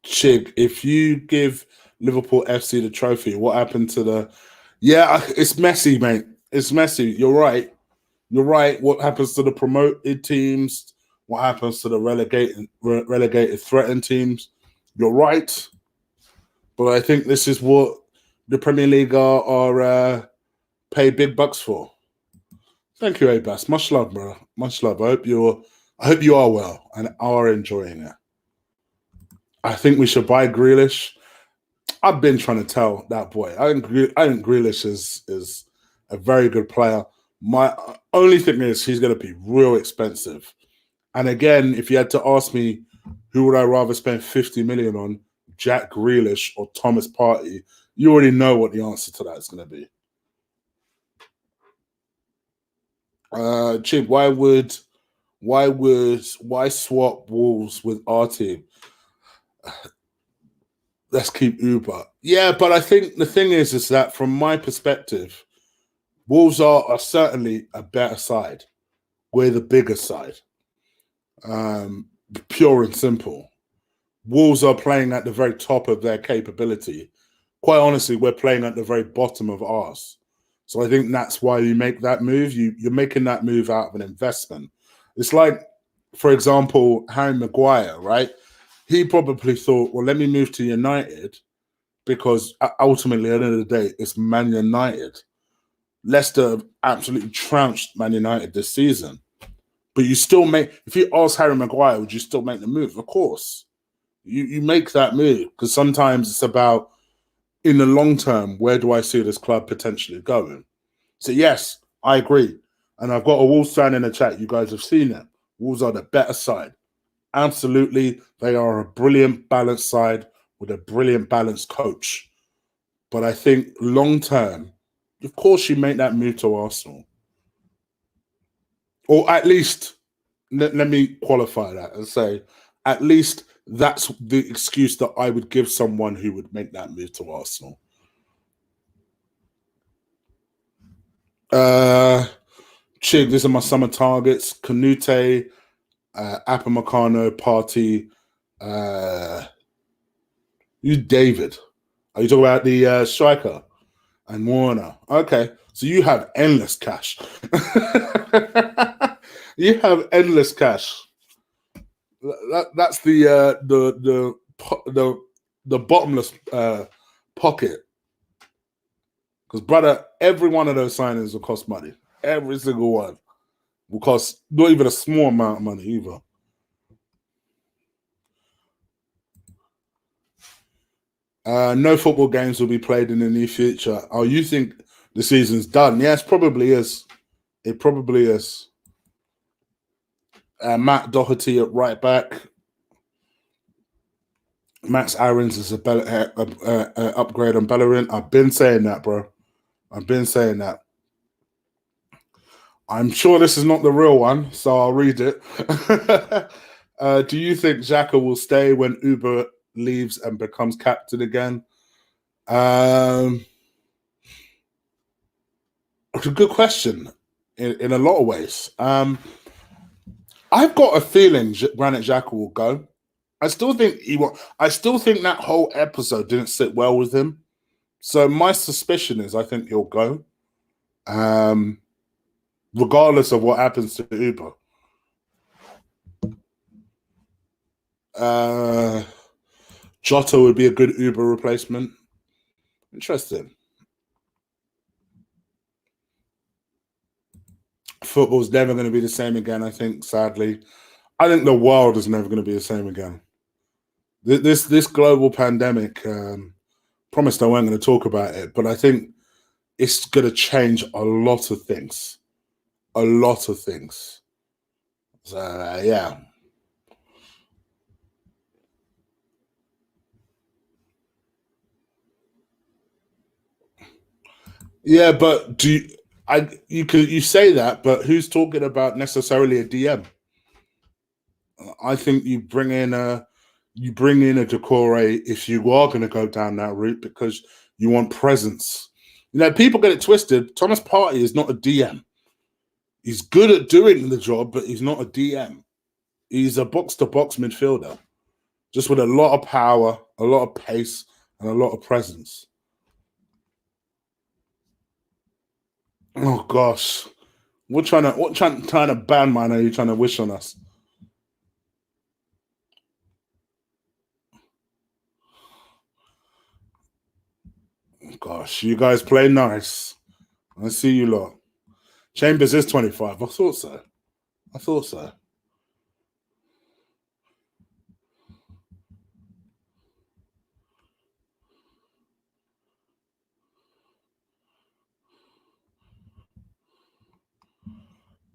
Chig, if you give Liverpool FC the trophy, what happened to the... Yeah, it's messy, mate. It's messy. You're right. You're right. What happens to the promoted teams? What happens to the relegated threatened teams? You're right. But I think this is what the Premier League are paid big bucks for. Thank you, Abbas. Much love, bro. Much love. I hope you are well and are enjoying it. I think we should buy Grealish. I've been trying to tell that boy. I think Grealish is a very good player. My only thing is he's going to be real expensive. And again, if you had to ask me, who would I rather spend 50 million on, Jack Grealish or Thomas Partey? You already know what the answer to that is going to be. Chig, why swap Wolves with our team? Let's keep Uber. Yeah, but I think the thing is that from my perspective, Wolves are certainly a better side. We're the bigger side. Pure and simple. Wolves are playing at the very top of their capability. Quite honestly, we're playing at the very bottom of ours. So I think that's why you make that move. You're making that move out of an investment. It's like, for example, Harry Maguire, right? He probably thought, well, let me move to United because ultimately, at the end of the day, it's Man United. Leicester have absolutely trounced Man United this season. But you still make, if you ask Harry Maguire, would you still make the move? Of course. You make that move because sometimes it's about, in the long term, where do I see this club potentially going? So yes, I agree. And I've got a Wolves fan in the chat. You guys have seen it. Wolves are the better side. Absolutely. They are a brilliant, balanced side with a brilliant, balanced coach. But I think long term, of course, you make that move to Arsenal. Or at least, let me qualify that and say, at least that's the excuse that I would give someone who would make that move to Arsenal. Chig, these are my summer targets. Canute, Apamecano, Partey, you David. Are you talking about the striker and Warner? Okay, so you have endless cash. You have endless cash. That's the bottomless pocket. Because brother, every one of those signings will cost money. Every single one will cost not even a small amount of money either. No football games will be played in the near future. Oh, you think the season's done? Yes, probably is. It probably is. Matt Doherty at right back. Max Aarons is a upgrade on Bellerin. I've been saying that, bro. I've been saying that. I'm sure this is not the real one, so I'll read it. Do you think Xhaka will stay when Uber leaves and becomes captain again? It's a good question in a lot of ways. I've got a feeling Granit Xhaka will go. I still think he will. I still think that whole episode didn't sit well with him. So my suspicion is I think he'll go. Regardless of what happens to Uber. Jota would be a good Uber replacement. Interesting. Football's never going to be the same again, I think, sadly. I think the world is never going to be the same again. This global pandemic, promised I weren't going to talk about it, but I think it's going to change a lot of things. A lot of things. So, yeah. Yeah, but you say that, but who's talking about necessarily a DM? I think you bring in a Decore if you are going to go down that route because you want presence. You know, people get it twisted. Thomas Partey is not a DM. He's good at doing the job, but he's not a DM. He's a box-to-box midfielder, just with a lot of power, a lot of pace, and a lot of presence. Oh gosh, what trying to ban, man? Are you trying to wish on us? Gosh, you guys play nice. I see you lot. Chambers is 25. I thought so. I thought so.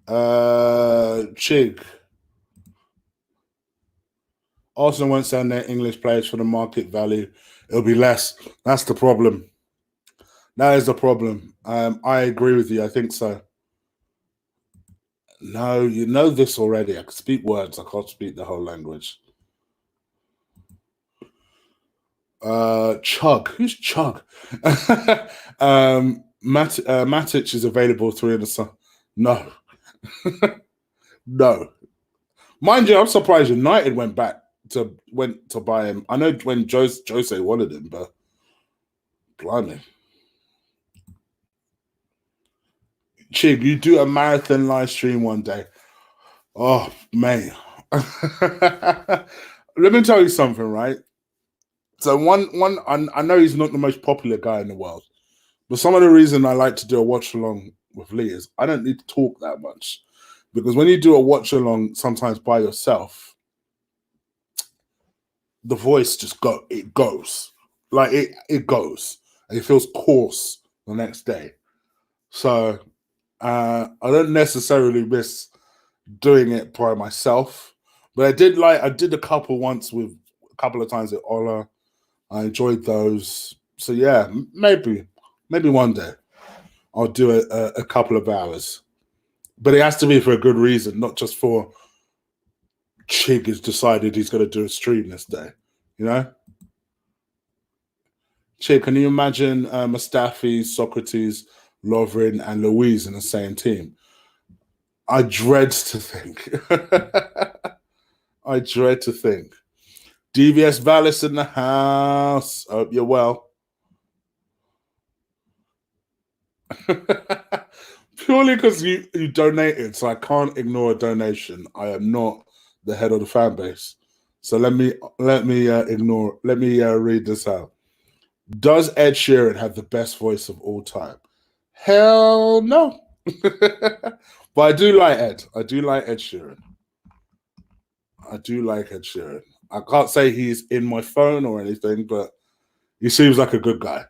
Chig. Arsenal won't send their English players for the market value. It'll be less. That's the problem. That is the problem. I agree with you. I think so. No, you know this already. I can speak words. I can't speak the whole language. Chug. Who's Chug? Matic is available 3 in the sun. No. No. Mind you, I'm surprised United went to buy him. I know when Jose wanted him, but blimey. Chig, you do a marathon live stream one day. Oh, mate. Let me tell you something, right? So I know he's not the most popular guy in the world, but some of the reason I like to do a watch along with Lee is I don't need to talk that much, because when you do a watch along, sometimes by yourself, the voice just goes like it goes, and it feels coarse the next day. So I don't necessarily miss doing it by myself, but I did a couple once with a couple of times at Ola. I enjoyed those. So yeah, maybe one day I'll do a couple of hours, but it has to be for a good reason, not just for Chig has decided he's going to do a stream this day. You know, Chig, can you imagine Mustafi, Socrates, Lovren, and Louise in the same team? I dread to think. I dread to think. DVS Vallis in the house. Hope you're well. Purely because you donated, so I can't ignore a donation. I am not the head of the fan base. So let me read this out. Does Ed Sheeran have the best voice of all time? Hell no. But I do like Ed. I do like Ed Sheeran. I do like Ed Sheeran. I can't say he's in my phone or anything, but he seems like a good guy.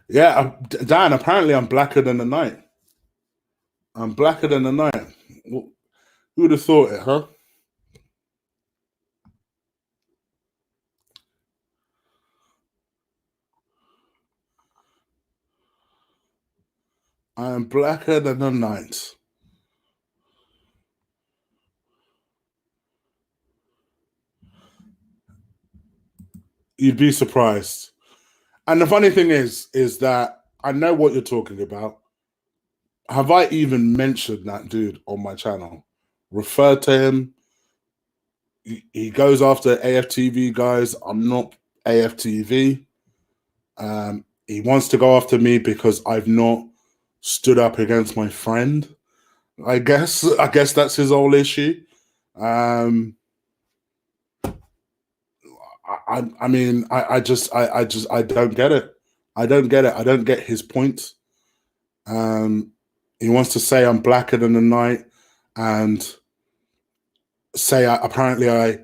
Yeah, Dan, apparently I'm blacker than the night. I'm blacker than the night. Who would have thought it, huh? I am blacker than the night. You'd be surprised. And the funny thing is that I know what you're talking about. Have I even mentioned that dude on my channel? Referred to him. He goes after AFTV guys. I'm not AFTV. He wants to go after me because I've not stood up against my friend. I guess that's his whole issue. Um, I mean, I don't get it. I don't get it. I don't get his point. He wants to say I'm blacker than the night, and say apparently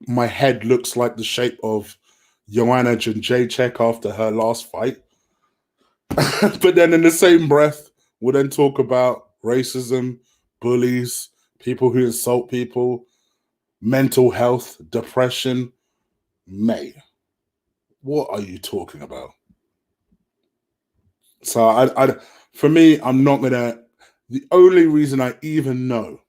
my head looks like the shape of Joanna Jędrzejczyk after her last fight. But then in the same breath, we'll then talk about racism, bullies, people who insult people, mental health, depression. Mate, what are you talking about? So for me, I'm not gonna. The only reason I even know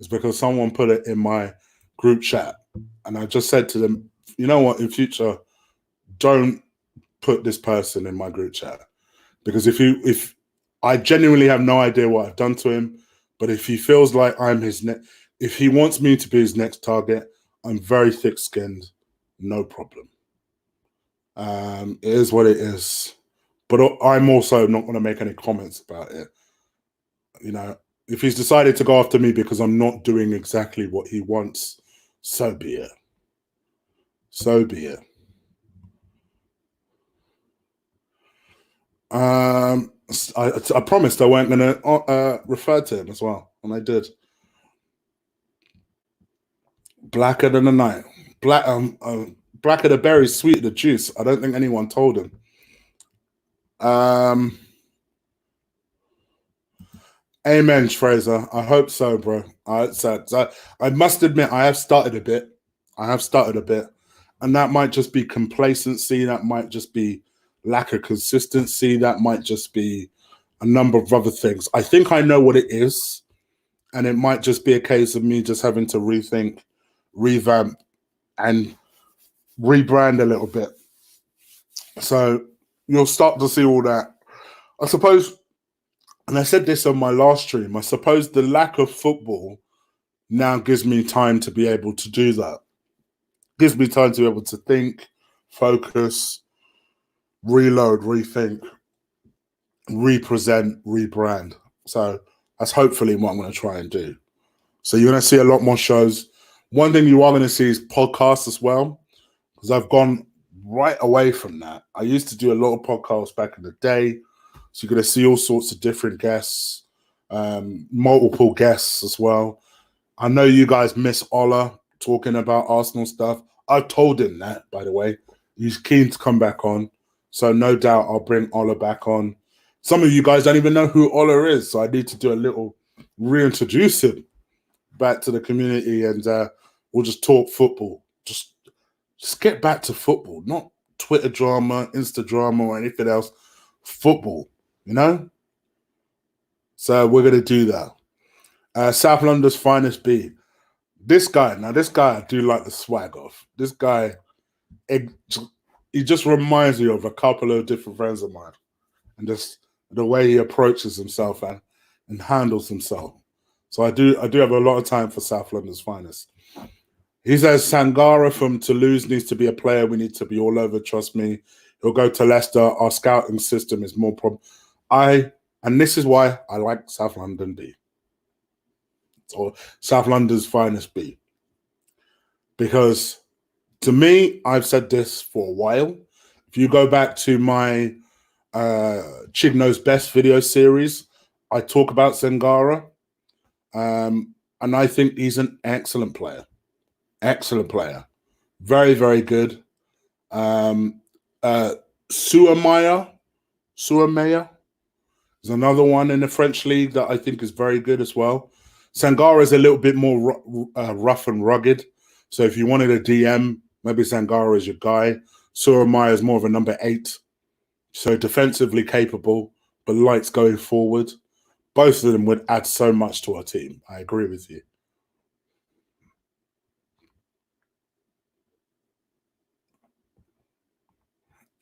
is because someone put it in my group chat, and I just said to them, you know what, in future, don't put this person in my group chat, because if I genuinely have no idea what I've done to him, but if he feels like I'm his if he wants me to be his next target, I'm very thick-skinned, no problem. It is what it is. But I'm also not going to make any comments about it. You know, if he's decided to go after me because I'm not doing exactly what he wants, so be it. So be it. I promised I weren't going to refer to him as well, and I did. Blacker than the night. Blacker the berries, sweeter the juice. I don't think anyone told him. Um, Amen, Fraser. I hope so, bro. I must admit, I have started a bit. And that might just be complacency. That might just be lack of consistency. That might just be a number of other things. I think I know what it is, and it might just be a case of me just having to rethink, revamp, and rebrand a little bit. So you'll start to see all that. I suppose, and I said this on my last stream, I suppose the lack of football now gives me time to be able to do that. Gives me time to be able to think, focus, reload, rethink, represent, rebrand. So that's hopefully what I'm going to try and do. So you're going to see a lot more shows. One thing you are going to see is podcasts as well, because I've gone right away from that. I used to do a lot of podcasts back in the day. So you're going to see all sorts of different guests, multiple guests as well. I know you guys miss Ola talking about Arsenal stuff. I've told him that, by the way. He's keen to come back on. So no doubt I'll bring Ola back on. Some of you guys don't even know who Ola is, so I need to do a little reintroduce him back to the community, and we'll just talk football. Just get back to football, not Twitter drama, Insta drama, or anything else. Football, you know? So we're going to do that. South London's finest B. This guy I do like the swag of. This guy, he just reminds me of a couple of different friends of mine, and just the way he approaches himself and handles himself. So I do have a lot of time for South London's finest. He says Sangara from Toulouse needs to be a player. We need to be all over. Trust me. He'll go to Leicester. Our scouting system is more and this is why I like South London B. Or South London's finest B. Because to me, I've said this for a while. If you go back to my Chig Knows Best video series, I talk about Sangara. And I think he's an excellent player. Excellent player. Very, very good. Suamaya is another one in the French league that I think is very good as well. Sangara is a little bit more rough and rugged. So if you wanted a DM, maybe Sangara is your guy. Suamaya is more of a number 8. So defensively capable, but lights going forward. Both of them would add so much to our team. I agree with you.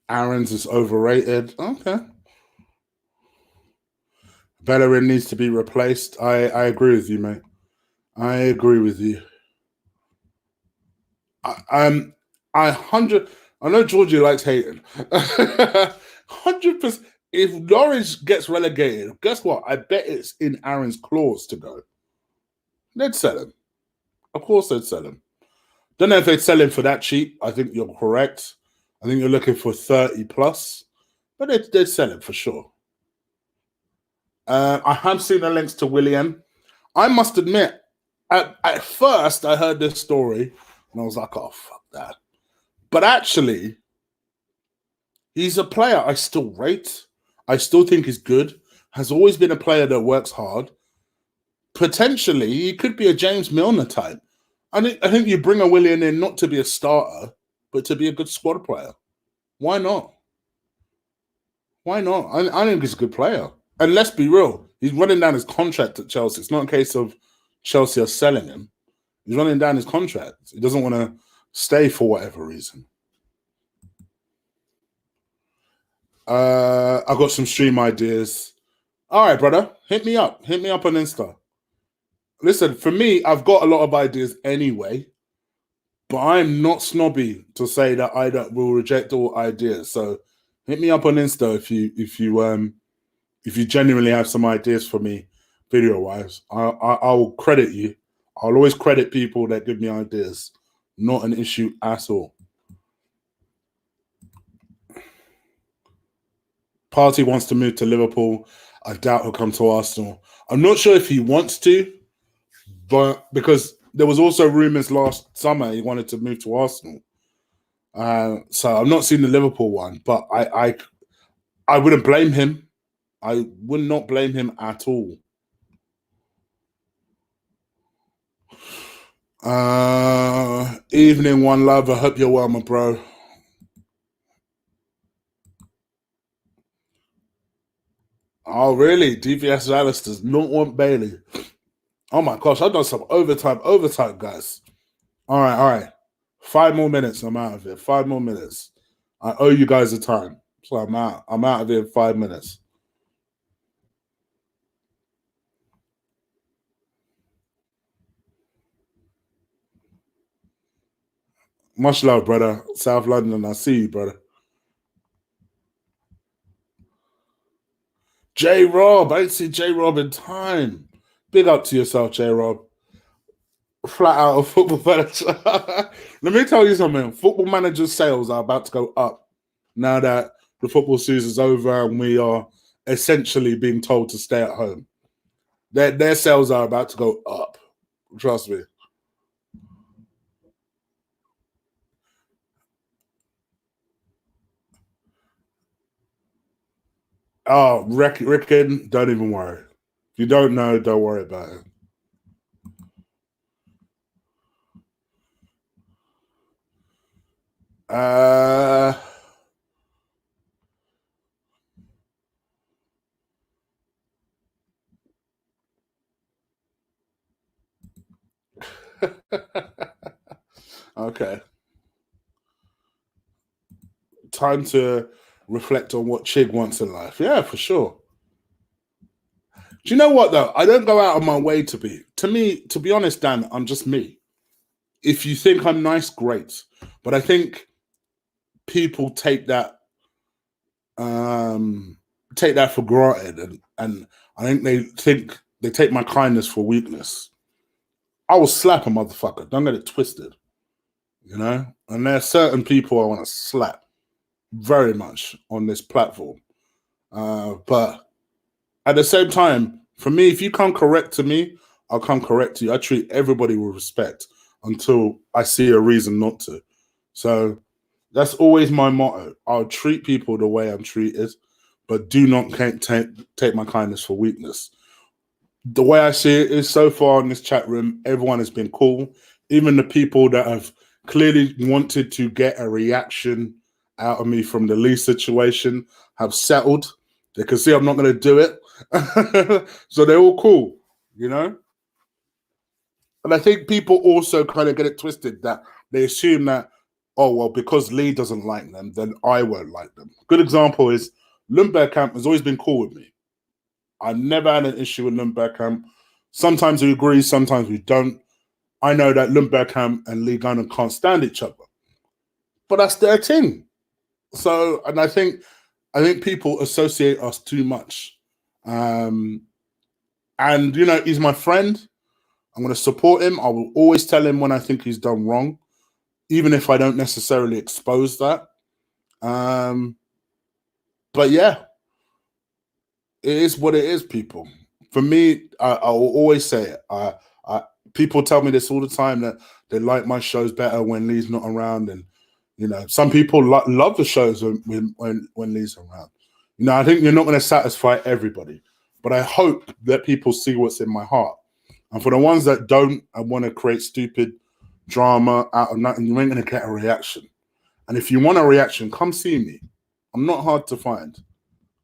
Aaron's is overrated. Okay. Bellerin needs to be replaced. I agree with you, mate. I agree with you. I know Georgie likes hating. 100%. If Norwich gets relegated, guess what? I bet it's in Aaron's clause to go. They'd sell him. Of course they'd sell him. Don't know if they'd sell him for that cheap. I think you're correct. I think you're looking for 30 plus. But they'd sell him for sure. I have seen the links to William. I must admit, at first I heard this story and I was like, oh, fuck that. But actually, he's a player I still rate. I still think he's good. Has always been a player that works hard. Potentially, he could be a James Milner type. I think you bring a Willian in not to be a starter, but to be a good squad player. Why not? Why not? I think he's a good player. And let's be real, he's running down his contract at Chelsea. It's not a case of Chelsea are selling him. He's running down his contract. He doesn't want to stay for whatever reason. I've got some stream ideas. All right, brother. Hit me up. Hit me up on Insta. Listen, for me, I've got a lot of ideas anyway, but I'm not snobby to say that I will reject all ideas. So hit me up on Insta if you genuinely have some ideas for me, video-wise. I'll credit you. I'll always credit people that give me ideas. Not an issue at all. Partey wants to move to Liverpool. I doubt he'll come to Arsenal. I'm not sure if he wants to, but because there was also rumours last summer he wanted to move to Arsenal. So I've not seen the Liverpool one, but I wouldn't blame him. I would not blame him at all. Evening, one love. I hope you're well, my bro. Oh, really? DVS Dallas does not want Bailey. Oh my gosh, I've done some overtime, guys. All right. 5 more minutes. I'm out of here. 5 more minutes. I owe you guys the time, so I'm out. I'm out of here in 5 minutes. Much love, brother. South London. I see you, brother. J Rob. I ain't seen J Rob in time. Big up to yourself, J Rob. Flat out of football manager. Let me tell you something. Football manager sales are about to go up now that the football season's over and we are essentially being told to stay at home. Their sales are about to go up. Trust me. Oh, Rickon, don't even worry. If you don't know, don't worry about it. Uh, okay. Time to reflect on what Chig wants in life. Yeah, for sure. Do you know what though? I don't go out of my way to be. To me, to be honest, Dan, I'm just me. If you think I'm nice, great. But I think people take that for granted, and I think they take my kindness for weakness. I will slap a motherfucker. Don't get it twisted, you know. And there are certain people I want to slap very much on this platform, but at the same time, for me, if you come correct to me, I'll come correct to you. I treat everybody with respect until I see a reason not to. So that's always my motto. I'll treat people the way I'm treated, but do not take my kindness for weakness. The way I see it is so far in this chat room, everyone has been cool. Even the people that have clearly wanted to get a reaction out of me from the Lee situation have settled. They can see I'm not going to do it. So they're all cool, you know? And I think people also kind of get it twisted that they assume that, oh, well, because Lee doesn't like them, then I won't like them. Good example is Lundberg Camp has always been cool with me. I never had an issue with Lundberg Camp. Sometimes we agree, sometimes we don't. I know that Lundberg Camp and Lee Gunner can't stand each other, but that's their thing. So, and I think people associate us too much. Um, and you know, he's my friend. I'm going to support him. I will always tell him when I think he's done wrong, even if I don't necessarily expose that. Um, but yeah, it is what it is, people. For me, I will always say it. People tell me this all the time that they like my shows better when Lee's not around, and you know, some people love the shows when Lee's around. You know, I think you're not going to satisfy everybody, but I hope that people see what's in my heart. And for the ones that don't and want to create stupid drama out of nothing, you ain't going to get a reaction. And if you want a reaction, come see me. I'm not hard to find.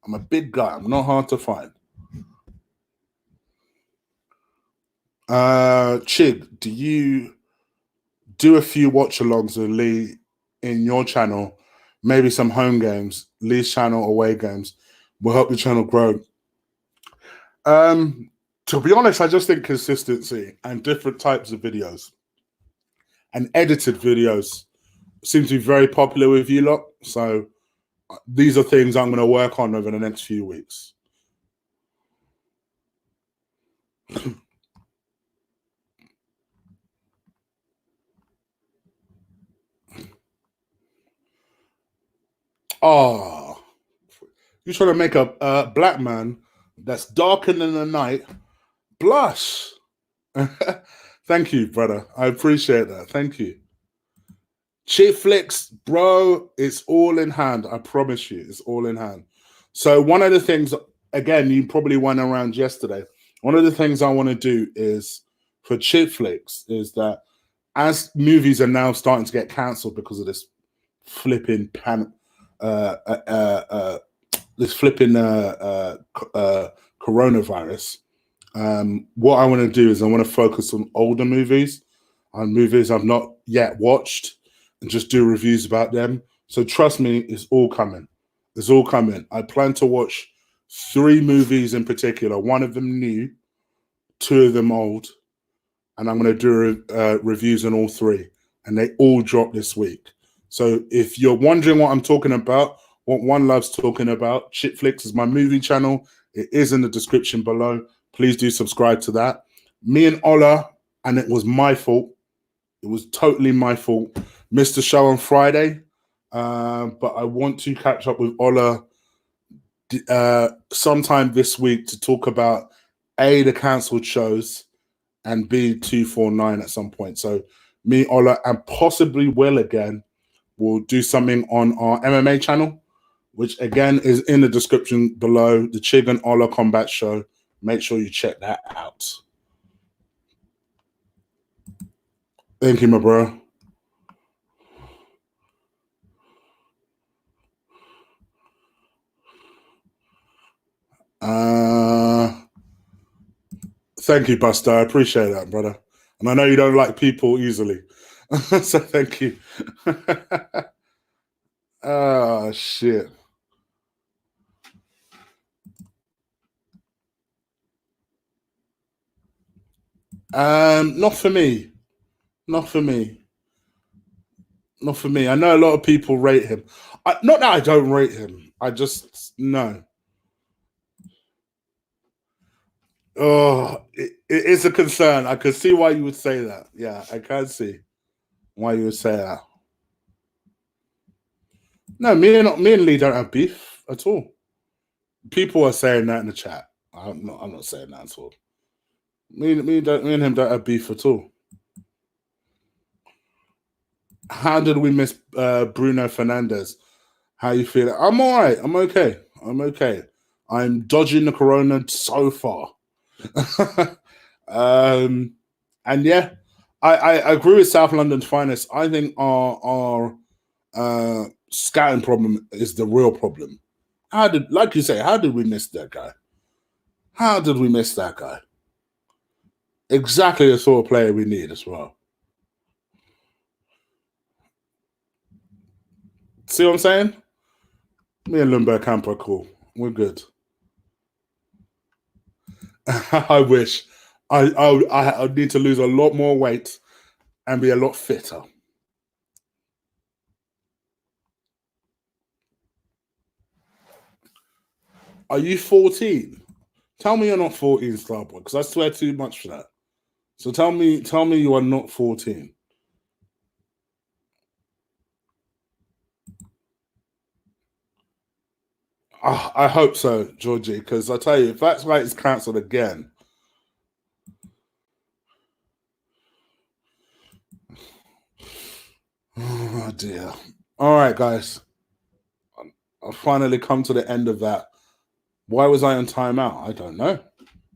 I'm a big guy. I'm not hard to find. Chig, do you do a few watch alongs with Lee in your channel? Maybe some home games, Lee's channel, away games will help the channel grow. To be honest, I just think consistency and different types of videos and edited videos seem to be very popular with you lot. So these are things I'm going to work on over the next few weeks. Oh, you're trying to make a black man that's darker than the night blush. Thank you, brother. I appreciate that. Thank you. Chick flicks, bro, it's all in hand. I promise you, it's all in hand. So one of the things, again, you probably went around yesterday. One of the things I want to do is for chick flicks is that as movies are now starting to get cancelled because of this flipping uh, uh, uh, uh, this flipping coronavirus. What I want to do is I want to focus on older movies, on movies I've not yet watched, and just do reviews about them. So trust me, it's all coming. It's all coming. I plan to watch 3 movies in particular. One of them new, 2 of them old, and I'm going to do reviews on all 3, and they all drop this week. So if you're wondering what I'm talking about, what One Love's talking about, Chick Flicks is my movie channel. It is in the description below. Please do subscribe to that. Me and Ola, and it was my fault. It was totally my fault. Missed the show on Friday, but I want to catch up with Ola sometime this week to talk about A, the cancelled shows, and B, 249 at some point. So me, Ola, and possibly Will again will do something on our MMA channel, which again is in the description below, the Chig and Ola Combat Show. Make sure you check that out. Thank you, my bro. Thank you, Buster. I appreciate that, brother. And I know you don't like people easily. So thank you. Oh, shit. Not for me. Not for me. Not for me. I know a lot of people rate him. Not that I don't rate him. I just no. Oh, it is a concern. I could see why you would say that. Yeah, I can see why you would say that. No, me and Lee don't have beef at all. People are saying that in the chat. I'm not saying that at all. Me and him don't have beef at all. How did we miss Bruno Fernandes? How you feeling? I'm all right. I'm okay. I'm okay. I'm dodging the corona so far. And yeah, I agree with South London's finest. I think our scouting problem is the real problem. Like you say, how did we miss that guy? How did we miss that guy? Exactly the sort of player we need as well. See what I'm saying? Me and Lundberg Camp are cool. We're good. I wish. I need to lose a lot more weight and be a lot fitter. Are you 14? Tell me you're not 14, Starboy, because I swear too much for that. So tell me you are not 14. I hope so, Georgie, because I tell you, if that's right, it's cancelled again. Oh dear. All right, guys. I've finally come to the end of that. Why was I on timeout? I don't know.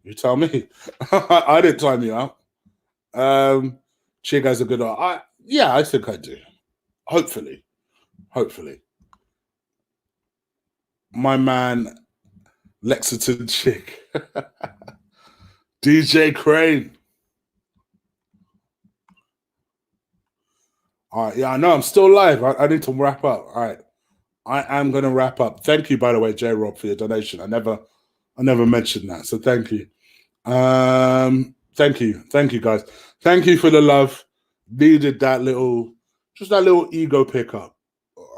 You tell me. I didn't time you out. Chig has a good eye. Yeah, I think I do. Hopefully. Hopefully. My man, Lexington Chig. DJ Crane. All right. Yeah, I know. I'm still live. I need to wrap up. All right. I am going to wrap up. Thank you, by the way, J Rob, for your donation. I never mentioned that. So thank you. Thank you, guys. Thank you for the love. Needed that little ego pickup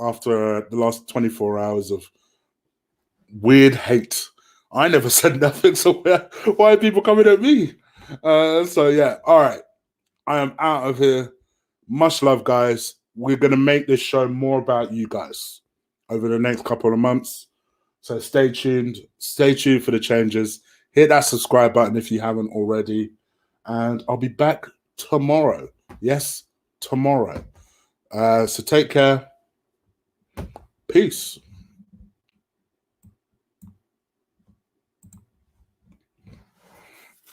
after the last 24 hours of weird hate. I never said nothing, so why are people coming at me? So yeah, all right. I am out of here. Much love, guys. We're gonna make this show more about you guys over the next couple of months. So stay tuned. Stay tuned for the changes. Hit that subscribe button if you haven't already. And I'll be back tomorrow. Yes, tomorrow. So take care. Peace.